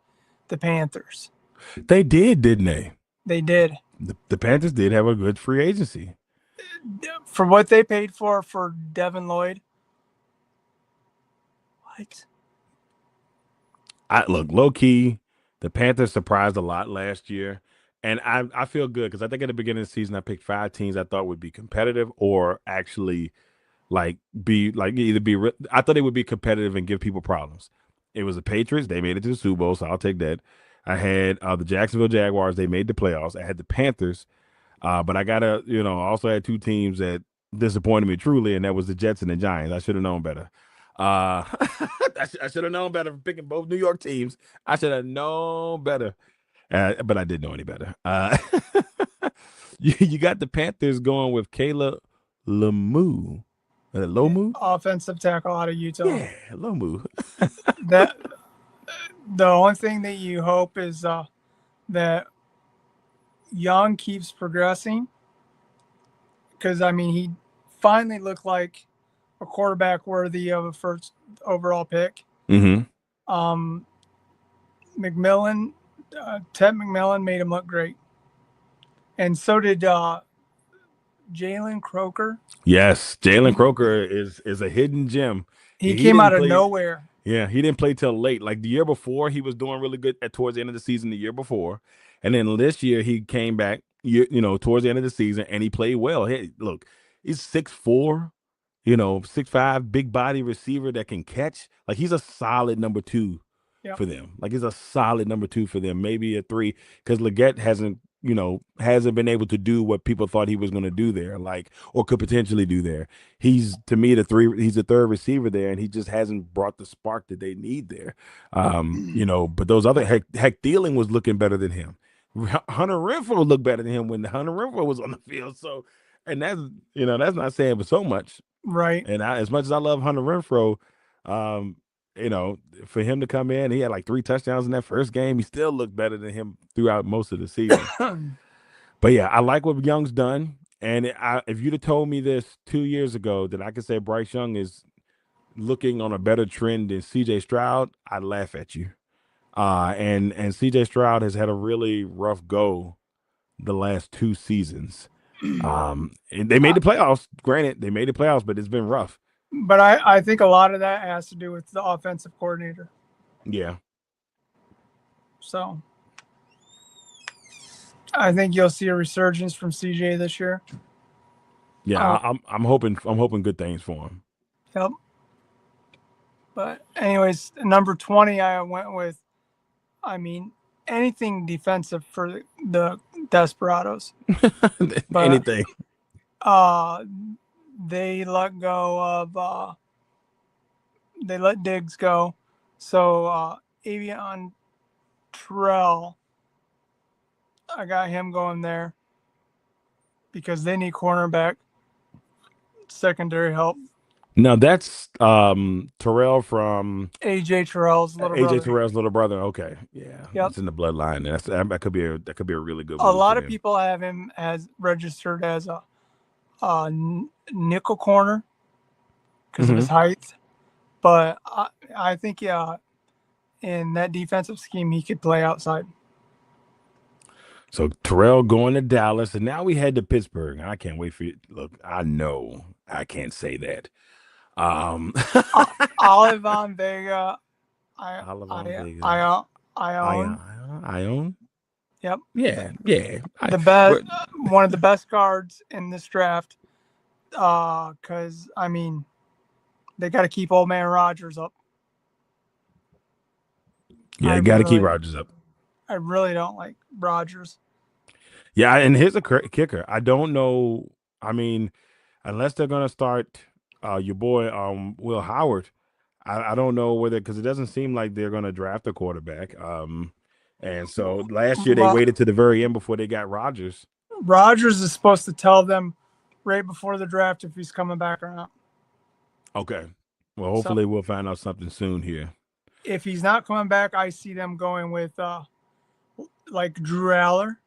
[SPEAKER 3] The Panthers.
[SPEAKER 1] They did, didn't they?
[SPEAKER 3] They did.
[SPEAKER 1] The Panthers did have a good free agency.
[SPEAKER 3] For what they paid for Devin Lloyd. What?
[SPEAKER 1] Look, low key, the Panthers surprised a lot last year. And I feel good because I think at the beginning of the season I picked 5 teams I thought would be competitive or actually like be like either be. I thought they would be competitive and give people problems. It was the Patriots. They made it to the Super Bowl, so I'll take that. I had the Jacksonville Jaguars. They made the playoffs. I had the Panthers, but I gotta, I also had 2 teams that disappointed me truly, and that was the Jets and the Giants. I should have known better. I should have known better for picking both New York teams. I should have known better, but I didn't know any better. You got the Panthers going with Kayla Lemieux. Lomu?
[SPEAKER 3] Offensive tackle out of Utah.
[SPEAKER 1] Yeah, Lomu.
[SPEAKER 3] That the only thing that you hope is that Young keeps progressing, because I mean he finally looked like a quarterback worthy of a first overall pick.
[SPEAKER 1] Mm-hmm.
[SPEAKER 3] McMillan, Ted McMillan made him look great, and so did Jalen Croker.
[SPEAKER 1] Yes, Jalen Croker is a hidden gem.
[SPEAKER 3] He came out of nowhere.
[SPEAKER 1] Yeah, he didn't play till late. Like the year before, he was doing really good towards the end of the season. The year before, and then this year he came back. Towards the end of the season, and he played well. Hey, look, he's 6'4", 6'5", big body receiver that can catch. Like he's a solid number 2 for them. Like he's a solid number 2 for them. Maybe a 3 because Leggett hasn't been able to do what people thought he was going to do there, or could potentially do there. He's, to me, he's the 3rd receiver there, and he just hasn't brought the spark that they need there. But those other heck Thielen was looking better than him. Hunter Renfrow looked better than him when Hunter Renfrow was on the field. So, and that's not saying but so much.
[SPEAKER 3] Right.
[SPEAKER 1] And as much as I love Hunter Renfrow, for him to come in, he had like 3 touchdowns in that first game. He still looked better than him throughout most of the season. But yeah, I like what Young's done. And if you'd have told me this 2 years ago that I could say Bryce Young is looking on a better trend than C.J. Stroud, I'd laugh at you. And C.J. Stroud has had a really rough go the last 2 seasons. And they made the playoffs. Granted, they made the playoffs, but it's been rough.
[SPEAKER 3] But I think a lot of that has to do with the offensive coordinator.
[SPEAKER 1] Yeah.
[SPEAKER 3] So I think you'll see a resurgence from CJ this year.
[SPEAKER 1] Yeah, I'm hoping good things for him.
[SPEAKER 3] Yep. But anyways, number 20, I went with, anything defensive for the Desperados. But,
[SPEAKER 1] anything.
[SPEAKER 3] They let go of they let Diggs go. So Avion Terrell, I got him going there because they need cornerback, secondary help.
[SPEAKER 1] Now that's Terrell from
[SPEAKER 3] AJ Terrell's little brother.
[SPEAKER 1] AJ Terrell's little brother. Okay, yeah,
[SPEAKER 3] yep.
[SPEAKER 1] It's in the bloodline. That could be a really good.
[SPEAKER 3] A lot of people have him as registered as a nickel corner because of his height, but I think in that defensive scheme he could play outside.
[SPEAKER 1] So Terrell going to Dallas, and now we head to Pittsburgh. I can't wait for you. Look, I know I can't say that.
[SPEAKER 3] Olivon Vega,
[SPEAKER 1] Ion.
[SPEAKER 3] Yep.
[SPEAKER 1] Yeah.
[SPEAKER 3] The best, one of the best guards in this draft. Because they got to keep old man Rodgers up.
[SPEAKER 1] Yeah, you got to keep Rodgers up.
[SPEAKER 3] I really don't like Rodgers.
[SPEAKER 1] Yeah, and here's a kicker. I don't know. Unless they're gonna start your boy Will Howard, I don't know whether, because it doesn't seem like they're gonna draft a quarterback. And so last year they waited to the very end before they got Rodgers.
[SPEAKER 3] Rodgers is supposed to tell them right before the draft if he's coming back or not.
[SPEAKER 1] Okay. Well, hopefully we'll find out something soon here.
[SPEAKER 3] If he's not coming back, I see them going with Drew Aller,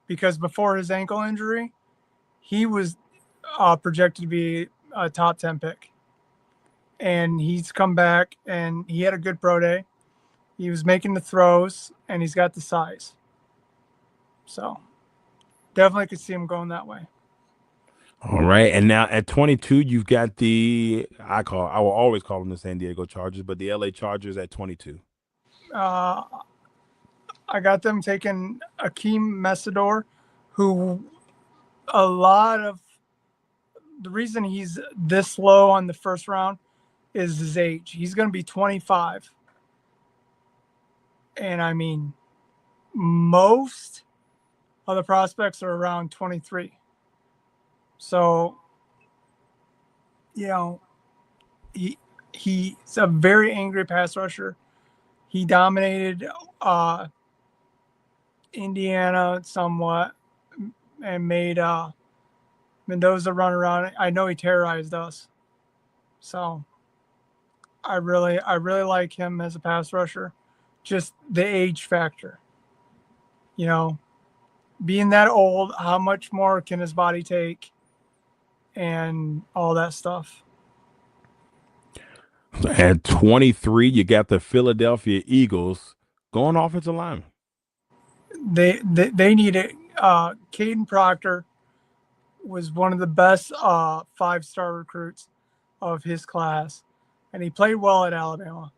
[SPEAKER 3] because before his ankle injury, he was projected to be a top 10 pick. And he's come back and he had a good pro day. He was making the throws and he's got the size. So definitely could see him going that way.
[SPEAKER 1] All right. And now at 22, you've got I will always call them the San Diego Chargers, but the LA Chargers at 22.
[SPEAKER 3] I got them taking Akeem Messidor, who a lot of the reason he's this low on the first round is his age. He's going to be 25. And I mean, most of the prospects are around 23. So, you know, he's a very angry pass rusher. He dominated Indiana somewhat and made Mendoza run around. I know he terrorized us. So I really like him as a pass rusher. Just the age factor. You know, being that old, how much more can his body take and all that stuff.
[SPEAKER 1] At 23, you got the Philadelphia Eagles going offensive lineman.
[SPEAKER 3] They need it. Caden Proctor was one of the best 5-star recruits of his class, and he played well at Alabama.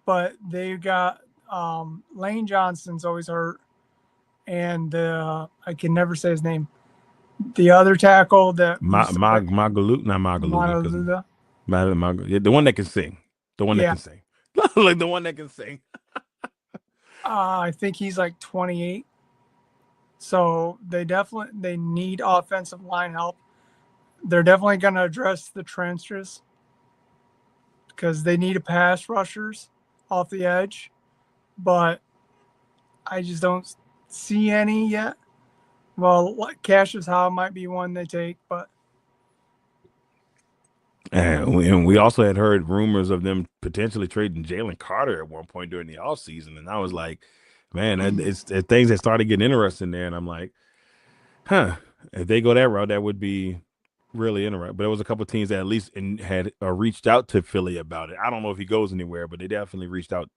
[SPEAKER 3] But they got Lane Johnson's always hurt, and I can never say his name. The other tackle that
[SPEAKER 1] Magalu, not Magalu, the one that can sing, like the one that can sing.
[SPEAKER 3] I think he's like 28. So they need offensive line help. They're definitely going to address the transfers because they need a pass rushers off the edge, but I just don't see any yet. Well, Cassius Howe might be one they take, but.
[SPEAKER 1] And we also had heard rumors of them potentially trading Jalen Carter at one point during the offseason. And I was like, man, it's things that started getting interesting there. And I'm like, if they go that route, that would be really interesting. But there was a couple of teams that at least had reached out to Philly about it. I don't know if he goes anywhere, but they definitely reached out.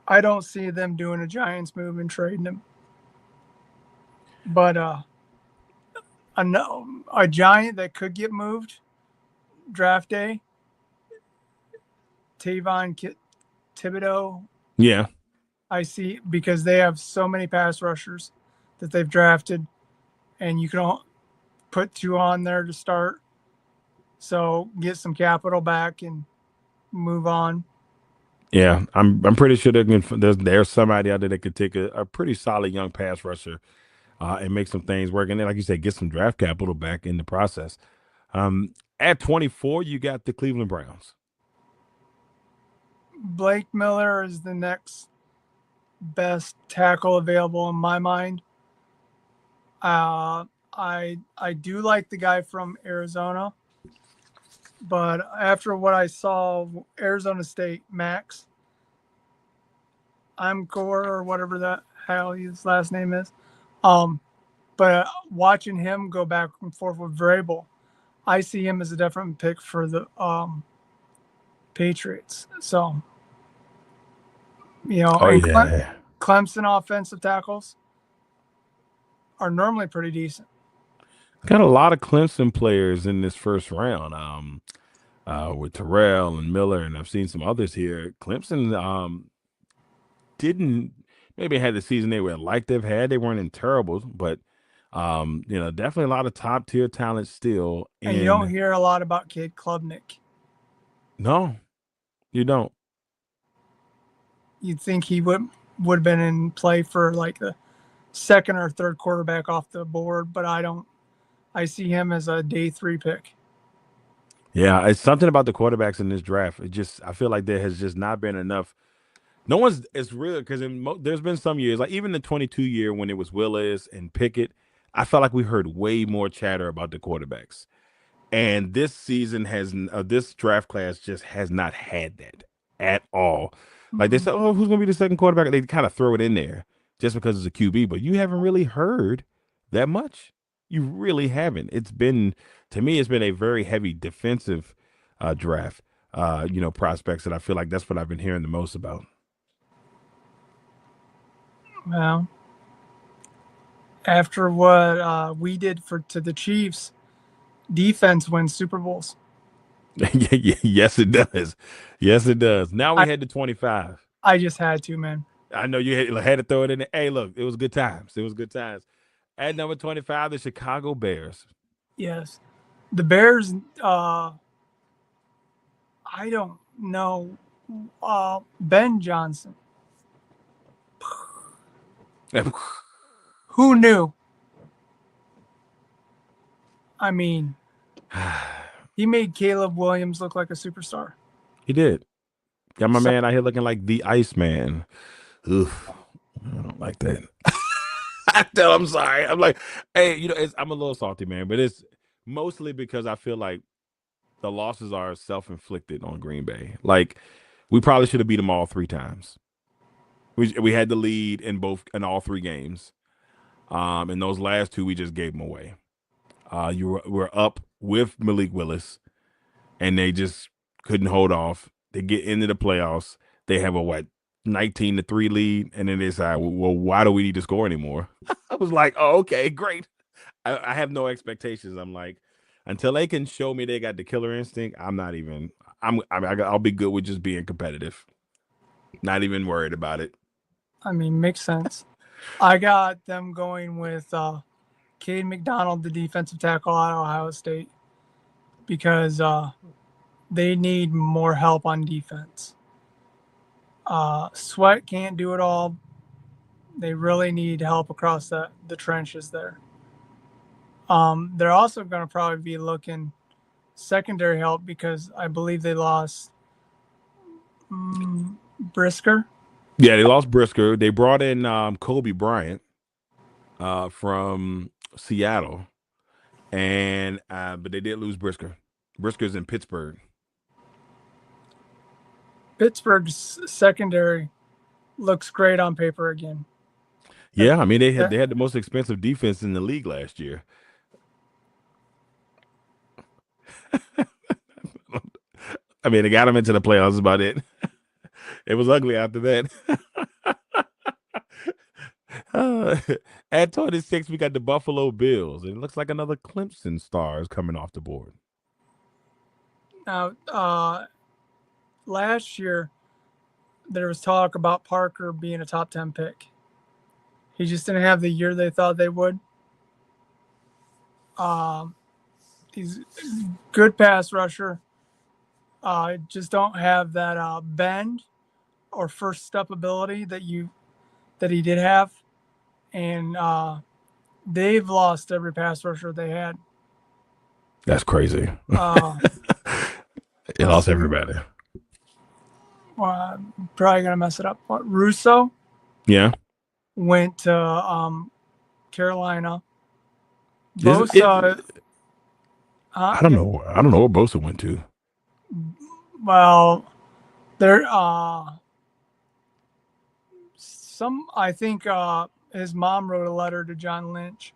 [SPEAKER 3] I don't see them doing a Giants move and trading him. But a Giant that could get moved draft day, Tavon Thibodeau.
[SPEAKER 1] Yeah.
[SPEAKER 3] I see, because they have so many pass rushers that they've drafted, and you can put 2 on there to start. So get some capital back and move on.
[SPEAKER 1] Yeah, I'm pretty sure there's somebody out there that could take a pretty solid young pass rusher and make some things work. And then, like you said, get some draft capital back in the process. At 24, you got the Cleveland Browns.
[SPEAKER 3] Blake Miller is the next best tackle available in my mind. I do like the guy from Arizona, but after what I saw, Arizona State, Max Amcor or whatever the hell his last name is, but watching him go back and forth with Vrabel, I see him as a different pick for the Patriots. So, Clemson offensive tackles are normally pretty decent.
[SPEAKER 1] Got a lot of Clemson players in this first round with Darrell and Miller, and I've seen some others here. Clemson didn't maybe had the season they would like they've had. They weren't in terrible, but definitely a lot of top tier talent still.
[SPEAKER 3] And you don't hear a lot about Cade Klubnik.
[SPEAKER 1] No, you don't.
[SPEAKER 3] You'd think he would have been in play for like the second or third quarterback off the board, but I don't. I see him as a day 3 pick.
[SPEAKER 1] Yeah, it's something about the quarterbacks in this draft. I feel like there has just not been enough. No one's. It's real because there's been some years, like even the 22 year when it was Willis and Pickett, I felt like we heard way more chatter about the quarterbacks. And this season this draft class just has not had that at all. Like they said, oh, who's going to be the second quarterback? They kind of throw it in there just because it's a QB, but you haven't really heard that much. You really haven't. To me, it's been a very heavy defensive draft, prospects, and I feel like that's what I've been hearing the most about.
[SPEAKER 3] Well, after what we did to the Chiefs, defense wins Super Bowls.
[SPEAKER 1] Yes, it does. Yes, it does. Now we head to 25.
[SPEAKER 3] I just had to, man.
[SPEAKER 1] I know you had to throw it in there. Hey, look, it was good times. It was good times. At number 25, the Chicago Bears.
[SPEAKER 3] Yes. The Bears, I don't know. Ben Johnson. Who knew? I mean, he made Caleb Williams look like a superstar.
[SPEAKER 1] He did. Got my
[SPEAKER 3] So,
[SPEAKER 1] man out here looking like the Iceman. Oof. I don't like that. I tell I'm sorry. I'm like, hey, I'm a little salty, man, but it's mostly because I feel like the losses are self-inflicted on Green Bay. Like, we probably should have beat them all 3 times. We had the lead in all 3 games. In those last 2, we just gave them away. We're up with Malik Willis, and they just couldn't hold off. They get into the playoffs. They have a 19-3 lead, and then they decide, well, why do we need to score anymore? I was like, oh, okay, great. I have no expectations. I'm like, until they can show me they got the killer instinct, I'm not even. I'll be good with just being competitive. Not even worried about it.
[SPEAKER 3] I mean, makes sense. I got them going with Cade McDonald, the defensive tackle out of Ohio State, because they need more help on defense. Sweat can't do it all. They really need help across the trenches there. They're also going to probably be looking secondary help because I believe they lost Brisker.
[SPEAKER 1] Yeah, they lost Brisker. They brought in Kobe Bryant from Seattle, and but they did lose Brisker. Brisker's in Pittsburgh.
[SPEAKER 3] Pittsburgh's secondary looks great on paper again.
[SPEAKER 1] Yeah, I mean they had the most expensive defense in the league last year. I mean, they got them into the playoffs. That's about it. It was ugly after that. At 26, we got the Buffalo Bills. It looks like another Clemson star is coming off the board.
[SPEAKER 3] Now, last year, there was talk about Parker being a top 10 pick. He just didn't have the year they thought they would. He's a good pass rusher. Just don't have that bend or first step ability that he did have. And they've lost every pass rusher they had.
[SPEAKER 1] That's crazy. It lost everybody.
[SPEAKER 3] I'm probably gonna mess it up. What, Russo?
[SPEAKER 1] Yeah.
[SPEAKER 3] Went to Carolina.
[SPEAKER 1] Bosa, I don't know. I don't know where Bosa went to.
[SPEAKER 3] Well, there I think his mom wrote a letter to John Lynch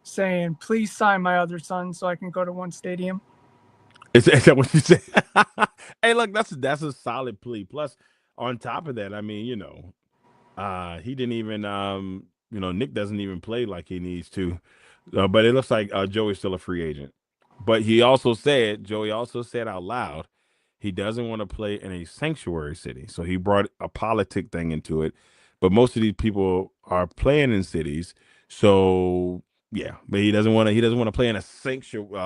[SPEAKER 3] saying, "Please sign my other son so I can go to one stadium."
[SPEAKER 1] Is that what you said? Hey, look, that's a solid plea. Plus, on top of that, I mean, he didn't even Nick doesn't even play like he needs to. But it looks like Joey's still a free agent. But Joey also said out loud, he doesn't want to play in a sanctuary city. So he brought a politic thing into it. But most of these people are playing in cities. So yeah, but he doesn't want to play in a sanctuary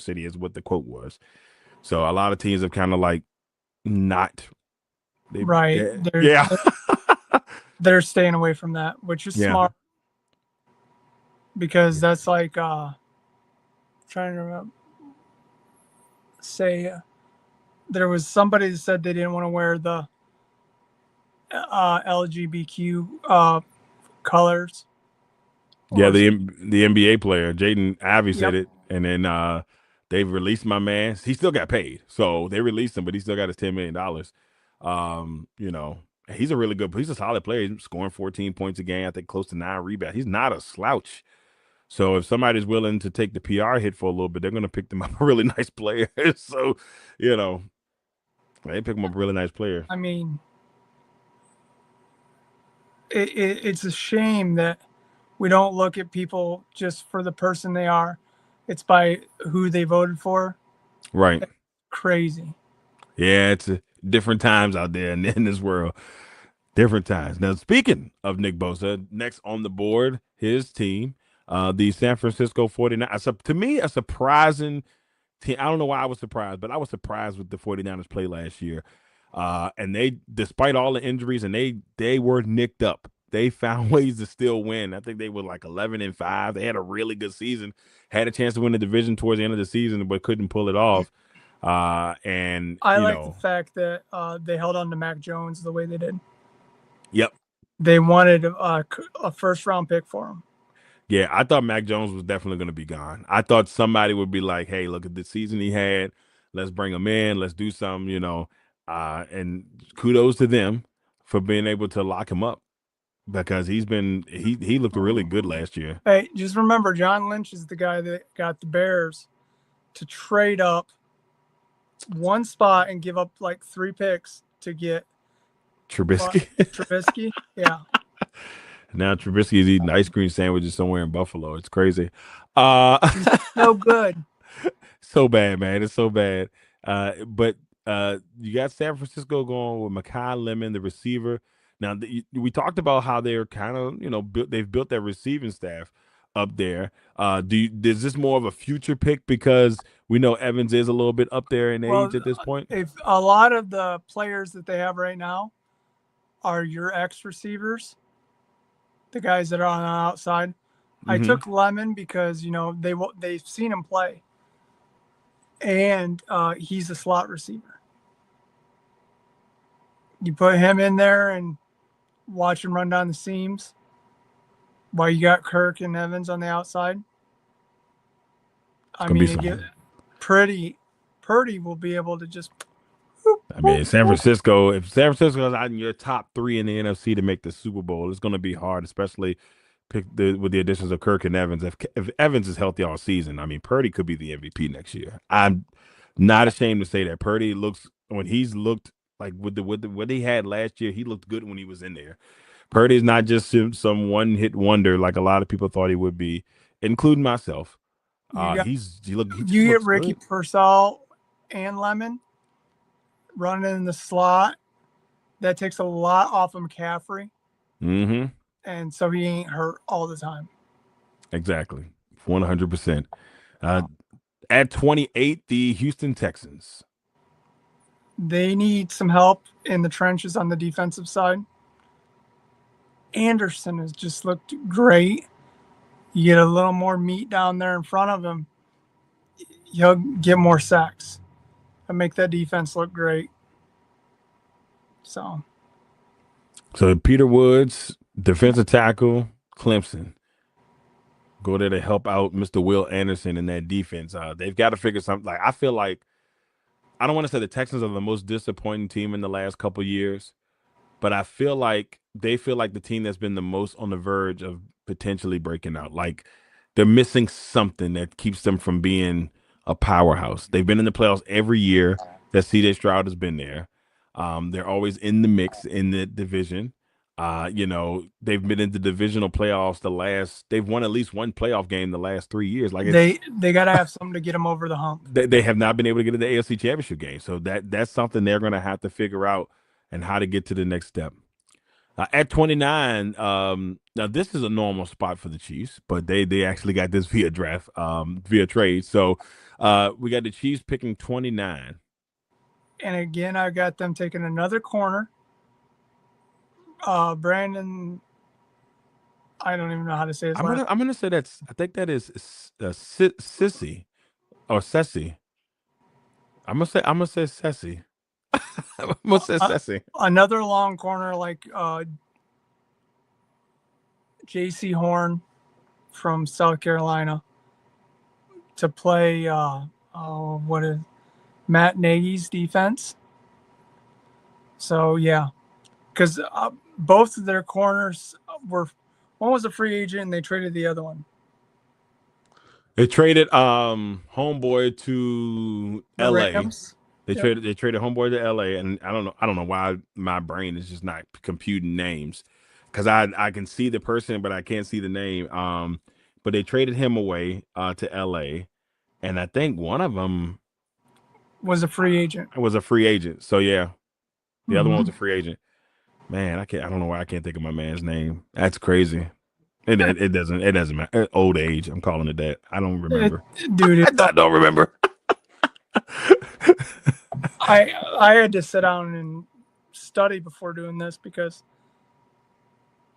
[SPEAKER 1] city is what the quote was. So a lot of teams have kind of like not
[SPEAKER 3] they're staying away from that, which is smart. Because that's like trying to remember, there was somebody that said they didn't want to wear the LGBTQ colors.
[SPEAKER 1] Yeah, the NBA player Jaden Ivey said it, and then they've released my man. He still got paid, so they released him, but he still got his $10 million. He's he's a solid player. He's scoring 14 points a game. I think close to 9 rebounds. He's not a slouch. So if somebody's willing to take the PR hit for a little bit, they're going to pick them up a really nice player. So, they pick him up a really nice player.
[SPEAKER 3] I mean, it's a shame that we don't look at people just for the person they are. It's by who they voted for.
[SPEAKER 1] Right.
[SPEAKER 3] It's crazy.
[SPEAKER 1] Yeah, it's different times out there in this world. Different times. Now, speaking of Nick Bosa, next on the board, his team, the San Francisco 49ers. To me, a surprising team. I don't know why I was surprised, but I was surprised with the 49ers play last year. And they, despite all the injuries, and they were nicked up. They found ways to still win. I think they were like 11-5. They had a really good season, had a chance to win the division towards the end of the season, but couldn't pull it off. And
[SPEAKER 3] I like the fact that they held on to Mac Jones the way they did.
[SPEAKER 1] Yep.
[SPEAKER 3] They wanted a first-round pick for him.
[SPEAKER 1] Yeah, I thought Mac Jones was definitely going to be gone. I thought somebody would be like, hey, look at the season he had. Let's bring him in. Let's do something, and kudos to them for being able to lock him up because he looked really good last year.
[SPEAKER 3] Hey, just remember, John Lynch is the guy that got the Bears to trade up one spot and give up like 3 picks to get
[SPEAKER 1] Trubisky.
[SPEAKER 3] Trubisky, yeah.
[SPEAKER 1] Now Trubisky is eating ice cream sandwiches somewhere in Buffalo. It's crazy.
[SPEAKER 3] So good.
[SPEAKER 1] So bad, man. It's so bad. But you got San Francisco going with Mekhi Lemon, the receiver. Now, we talked about how they're kind of, they've built their receiving staff up there. Is this more of a future pick because we know Evans is a little bit up there in age at this point?
[SPEAKER 3] If a lot of the players that they have right now are your ex receivers, the guys that are on the outside. Mm-hmm. I took Lemon because they've seen him play, and he's a slot receiver. You put him in there and watch him run down the seams while you got Kirk and Evans on the outside. Purdy will be able to just.
[SPEAKER 1] San Francisco. If San Francisco is out in your top 3 in the NFC to make the Super Bowl, it's going to be hard, especially with the additions of Kirk and Evans. If Evans is healthy all season, Purdy could be the MVP next year. I'm not ashamed to say that Purdy looks when he's looked like with what he had last year. He looked good when he was in there. Purdy is not just some one-hit wonder like a lot of people thought he would be, including myself. You
[SPEAKER 3] get Ricky Pearsall and Lemon running in the slot. That takes a lot off of McCaffrey.
[SPEAKER 1] Mm-hmm.
[SPEAKER 3] And so he ain't hurt all the time.
[SPEAKER 1] Exactly. 100%. At 28, the Houston Texans.
[SPEAKER 3] They need some help in the trenches on the defensive side. Anderson has just looked great. You get a little more meat down there in front of him, he'll get more sacks and make that defense look great. So
[SPEAKER 1] Peter Woods, defensive tackle, Clemson. Go there to help out Mr. Will Anderson in that defense. They've got to figure something. I feel like I don't want to say the Texans are the most disappointing team in the last couple of years, but I feel like they feel like the team that's been the most on the verge of potentially breaking out. Like they're missing something that keeps them from being a powerhouse. They've been in the playoffs every year that CJ Stroud has been there. They're always in the mix in the division. They've been in the divisional playoffs they've won at least one playoff game the last 3 years. Like
[SPEAKER 3] they got to have something to get them over the hump.
[SPEAKER 1] They have not been able to get to the AFC Championship game. So that's something they're going to have to figure out and how to get to the next step. At 29, now this is a normal spot for the Chiefs, but they actually got this via trade. So we got the Chiefs picking 29.
[SPEAKER 3] And again, I got them taking another corner. Brandon, I don't even know how to say his last.
[SPEAKER 1] I'm gonna say I think that is Sissy or Sessy. I'm gonna say Sessy. I'm gonna say Sessy.
[SPEAKER 3] Another long corner like J.C. Horn from South Carolina to play Matt Nagy's defense. So yeah, because both of their corners one was a free agent and they traded the other one.
[SPEAKER 1] They traded homeboy to LA.
[SPEAKER 3] Rams.
[SPEAKER 1] They traded homeboy to LA, and I don't know why my brain is just not computing names because I can see the person but I can't see the name. But they traded him away to LA, and I think one of them
[SPEAKER 3] was a free agent.
[SPEAKER 1] It was a free agent. So yeah, the other one was a free agent. Man, I don't know why I can't think of my man's name. That's crazy. It doesn't matter. Old age. I'm calling it that. I don't
[SPEAKER 3] It,
[SPEAKER 1] remember.
[SPEAKER 3] dude,
[SPEAKER 1] I don't remember.
[SPEAKER 3] I had to sit down and study before doing this because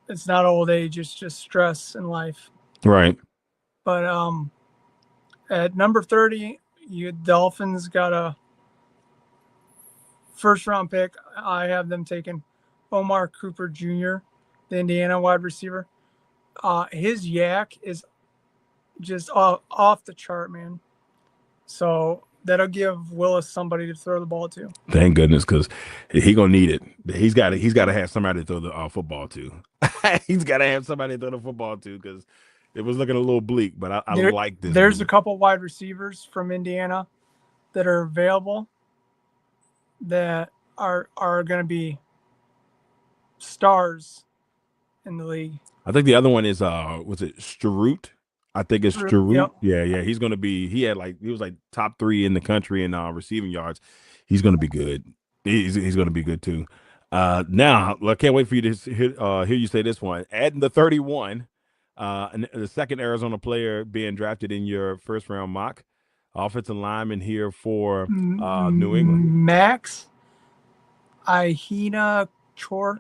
[SPEAKER 3] it's not old age, it's just stress in life.
[SPEAKER 1] Right.
[SPEAKER 3] But at number 30, you Dolphins got a first round pick. I have them taking Omar Cooper Jr., the Indiana wide receiver. His yak is just off the chart, man. So that'll give Willis somebody to throw the ball to.
[SPEAKER 1] Thank goodness, because he gonna need it. He's got to have somebody to throw the football to. He's got to have somebody to throw the football to because it was looking a little bleak. But I like this.
[SPEAKER 3] There's
[SPEAKER 1] move.
[SPEAKER 3] a couple wide receivers from Indiana that are available that are going to be stars in the league.
[SPEAKER 1] I think the other one is was it Stroot? I think it's Stroot.
[SPEAKER 3] Yep.
[SPEAKER 1] Yeah. He's gonna be. He was like top 3 in the country in receiving yards. He's gonna be good. He's gonna be good too. Now I can't wait for you to hear you say this one. Adding the 31, and the second Arizona player being drafted in your first round mock, offensive lineman here for New England.
[SPEAKER 3] Max Ihina Chor,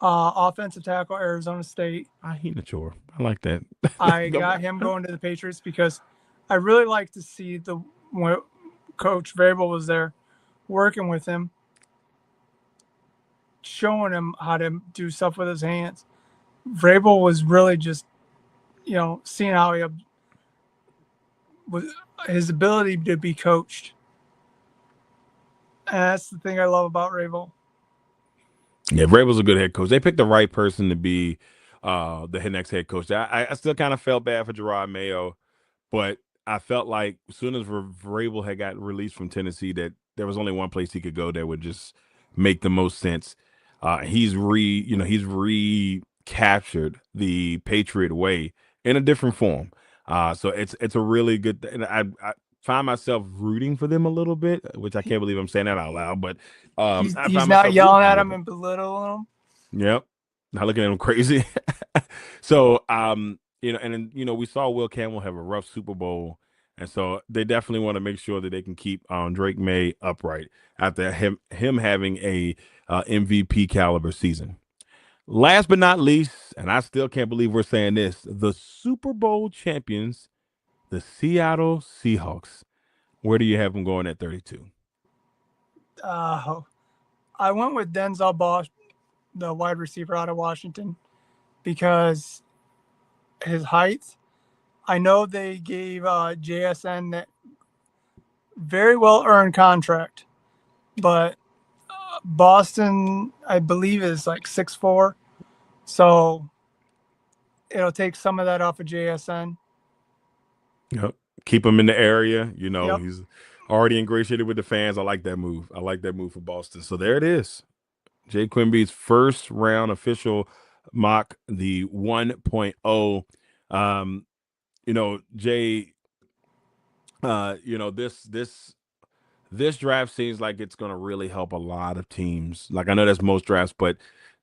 [SPEAKER 3] offensive tackle, Arizona State.
[SPEAKER 1] Ahina Chore. I like that.
[SPEAKER 3] I got him going to the Patriots because I really like to see when Coach Vrabel was there working with him, showing him how to do stuff with his hands. Vrabel was really just, seeing how he was his ability to be coached. And that's the thing I love about Vrabel.
[SPEAKER 1] Yeah, Vrabel's a good head coach. They picked the right person to be the next head coach. I still kind of felt bad for Gerard Mayo, but I felt like as soon as Vrabel had got released from Tennessee, that there was only one place he could go that would just make the most sense. He's recaptured the Patriot way in a different form. So it's a really good thing. I find myself rooting for them a little bit, which I can't believe I'm saying that out loud. But
[SPEAKER 3] he's not yelling at him and belittling him.
[SPEAKER 1] Yep, not looking at him crazy. So we saw Will Campbell have a rough Super Bowl, and so they definitely want to make sure that they can keep Drake May upright after him having a MVP caliber season. Last but not least, and I still can't believe we're saying this, the Super Bowl champions, the Seattle Seahawks. Where do you have them going at 32?
[SPEAKER 3] I went with Denzel Bosch, the wide receiver out of Washington, because his height. I know they gave JSN that very well earned contract, but Boston, I believe, is like 6'4", so it'll take some of that off of JSN.
[SPEAKER 1] Yep. Keep him in the area.
[SPEAKER 3] Yep.
[SPEAKER 1] He's already ingratiated with the fans. I like that move. I like that move for Boston. So there it is. J Quimby's first round official mock, the 1.0. Jay, this draft seems like it's going to really help a lot of teams. Like, I know that's most drafts, but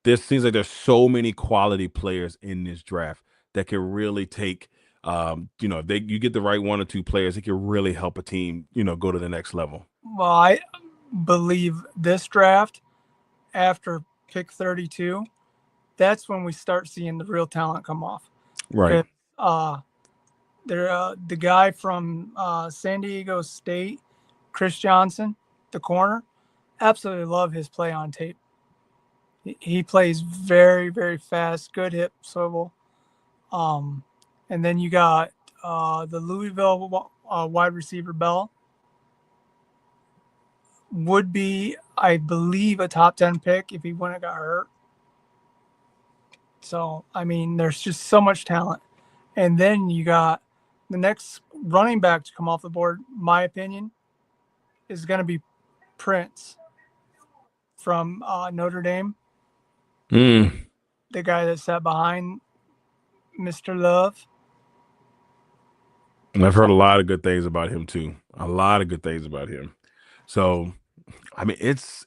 [SPEAKER 1] this seems like there's so many quality players in this draft that can really take, if you get the right 1 or 2 players, it can really help a team, go to the next level.
[SPEAKER 3] Well, I believe this draft, after pick 32, that's when we start seeing the real talent come off.
[SPEAKER 1] Right.
[SPEAKER 3] The guy from San Diego State, Chris Johnson, the corner, absolutely love his play on tape. He plays very, very fast, good hip swivel. And then you got the Louisville wide receiver Bell. Would be, I believe, a top 10 pick if he wouldn't have got hurt. So, I mean, there's just so much talent. And then you got the next running back to come off the board, my opinion, is going to be Prince from Notre Dame. The guy that sat behind Mr. Love.
[SPEAKER 1] And I've heard a lot of good things about him too. A lot of good things about him. So, I mean, it's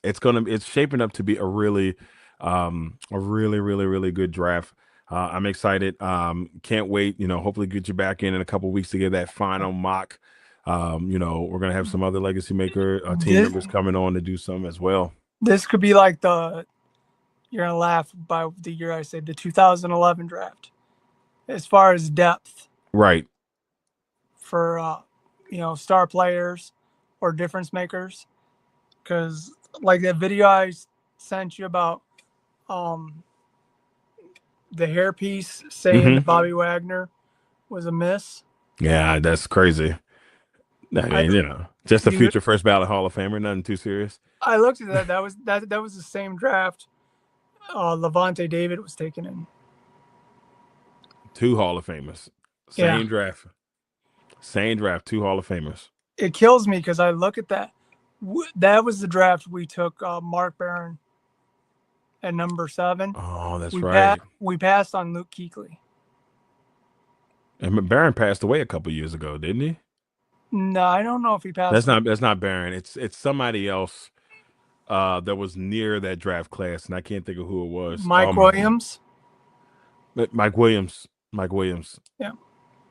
[SPEAKER 1] shaping up to be a really A really, really, really good draft. I'm excited. Can't wait. Hopefully get you back in a couple weeks to get that final mock. We're gonna have some other Legacy Maker team members coming on to do some as well.
[SPEAKER 3] This could be like you're gonna laugh by the year I said the 2011 draft, as far as depth.
[SPEAKER 1] Right.
[SPEAKER 3] For star players or difference makers, because like that video I sent you about the hairpiece saying that Bobby Wagner was a miss.
[SPEAKER 1] Yeah, that's crazy. I mean, just a future first ballot Hall of Famer, nothing too serious.
[SPEAKER 3] I looked at that. That was the same draft Levante David was taken in.
[SPEAKER 1] 2 Hall of Famers. Same draft. Same draft, 2 Hall of Famers.
[SPEAKER 3] It kills me because I look at that. That was the draft we took Mark Barron at number 7.
[SPEAKER 1] Oh, that's right.
[SPEAKER 3] We passed on Luke Kuechly.
[SPEAKER 1] And Barron passed away a couple years ago, didn't he?
[SPEAKER 3] No, I don't know if he passed.
[SPEAKER 1] That's not Barron. It's somebody else that was near that draft class, and I can't think of who it was.
[SPEAKER 3] Mike Williams.
[SPEAKER 1] Mike Williams.
[SPEAKER 3] Yeah.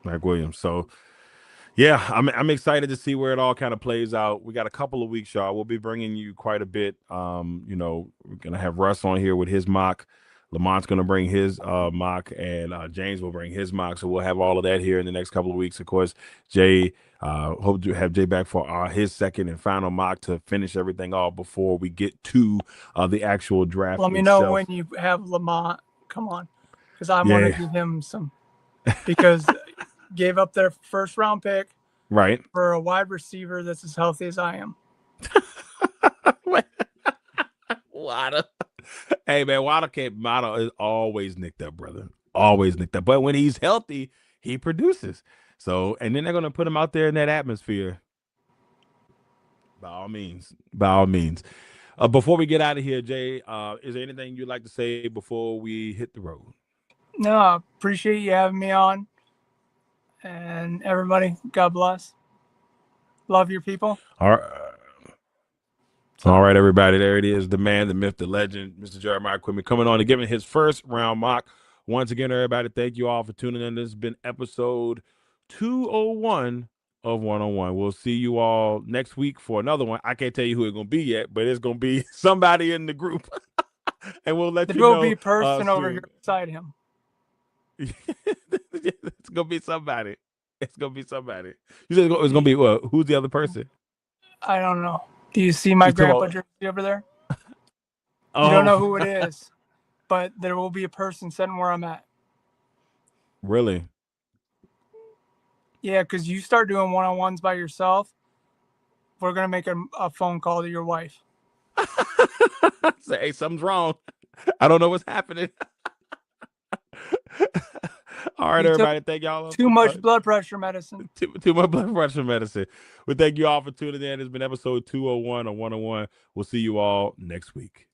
[SPEAKER 1] Mike Williams. So, yeah, I'm excited to see where it all kind of plays out. We got a couple of weeks, y'all. We'll be bringing you quite a bit. We're gonna have Russ on here with his mock. Lamont's gonna bring his mock, and James will bring his mock. So we'll have all of that here in the next couple of weeks. Of course, Jay. Hope to have Jay back for his second and final mock to finish everything off before we get to the actual draft.
[SPEAKER 3] Let me know when you have Lamont. Come on, because I want to give him some. Because gave up their first round pick,
[SPEAKER 1] right,
[SPEAKER 3] for a wide receiver that's as healthy as I am.
[SPEAKER 1] Waddle. Hey man, Waddle is always nicked up, brother. Always nicked up. But when he's healthy, he produces. So, and then they're gonna put him out there in that atmosphere. By all means. Before we get out of here, Jay, is there anything you'd like to say before we hit the road?
[SPEAKER 3] No, I appreciate you having me on. And everybody, God bless. Love your people.
[SPEAKER 1] All right, everybody. There it is. The man, the myth, the legend, Mr. Jeremiah Quimby, coming on and giving his first round mock. Once again, everybody, thank you all for tuning in. This has been episode 201 of 101. We'll see you all next week for another one. I can't tell you who it's going to be yet, but it's going to be somebody in the group. And we'll let you know.
[SPEAKER 3] There will be a person over here beside him.
[SPEAKER 1] It's gonna be somebody. You said it's gonna be who's the other person?
[SPEAKER 3] I don't know. Do you see my grandpa jersey over there? You don't know who it is, but there will be a person sitting where I'm at.
[SPEAKER 1] Really?
[SPEAKER 3] Yeah, because you start doing one-on-ones by yourself, we're gonna make a phone call to your wife.
[SPEAKER 1] Say, hey, something's wrong. I don't know what's happening. All right, everybody. Thank y'all.
[SPEAKER 3] Too much blood pressure medicine.
[SPEAKER 1] Too much blood pressure medicine. We thank you all for tuning in. It's been episode 201 of 101. We'll see you all next week.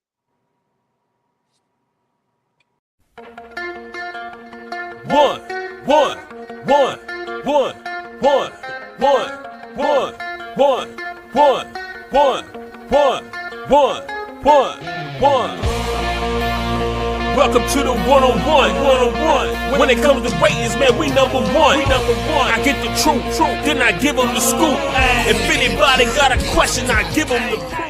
[SPEAKER 2] One. Welcome to the one-on-one. When it comes to ratings, man, we number one. I get the truth, then I give them the scoop. If anybody got a question, I give them the proof.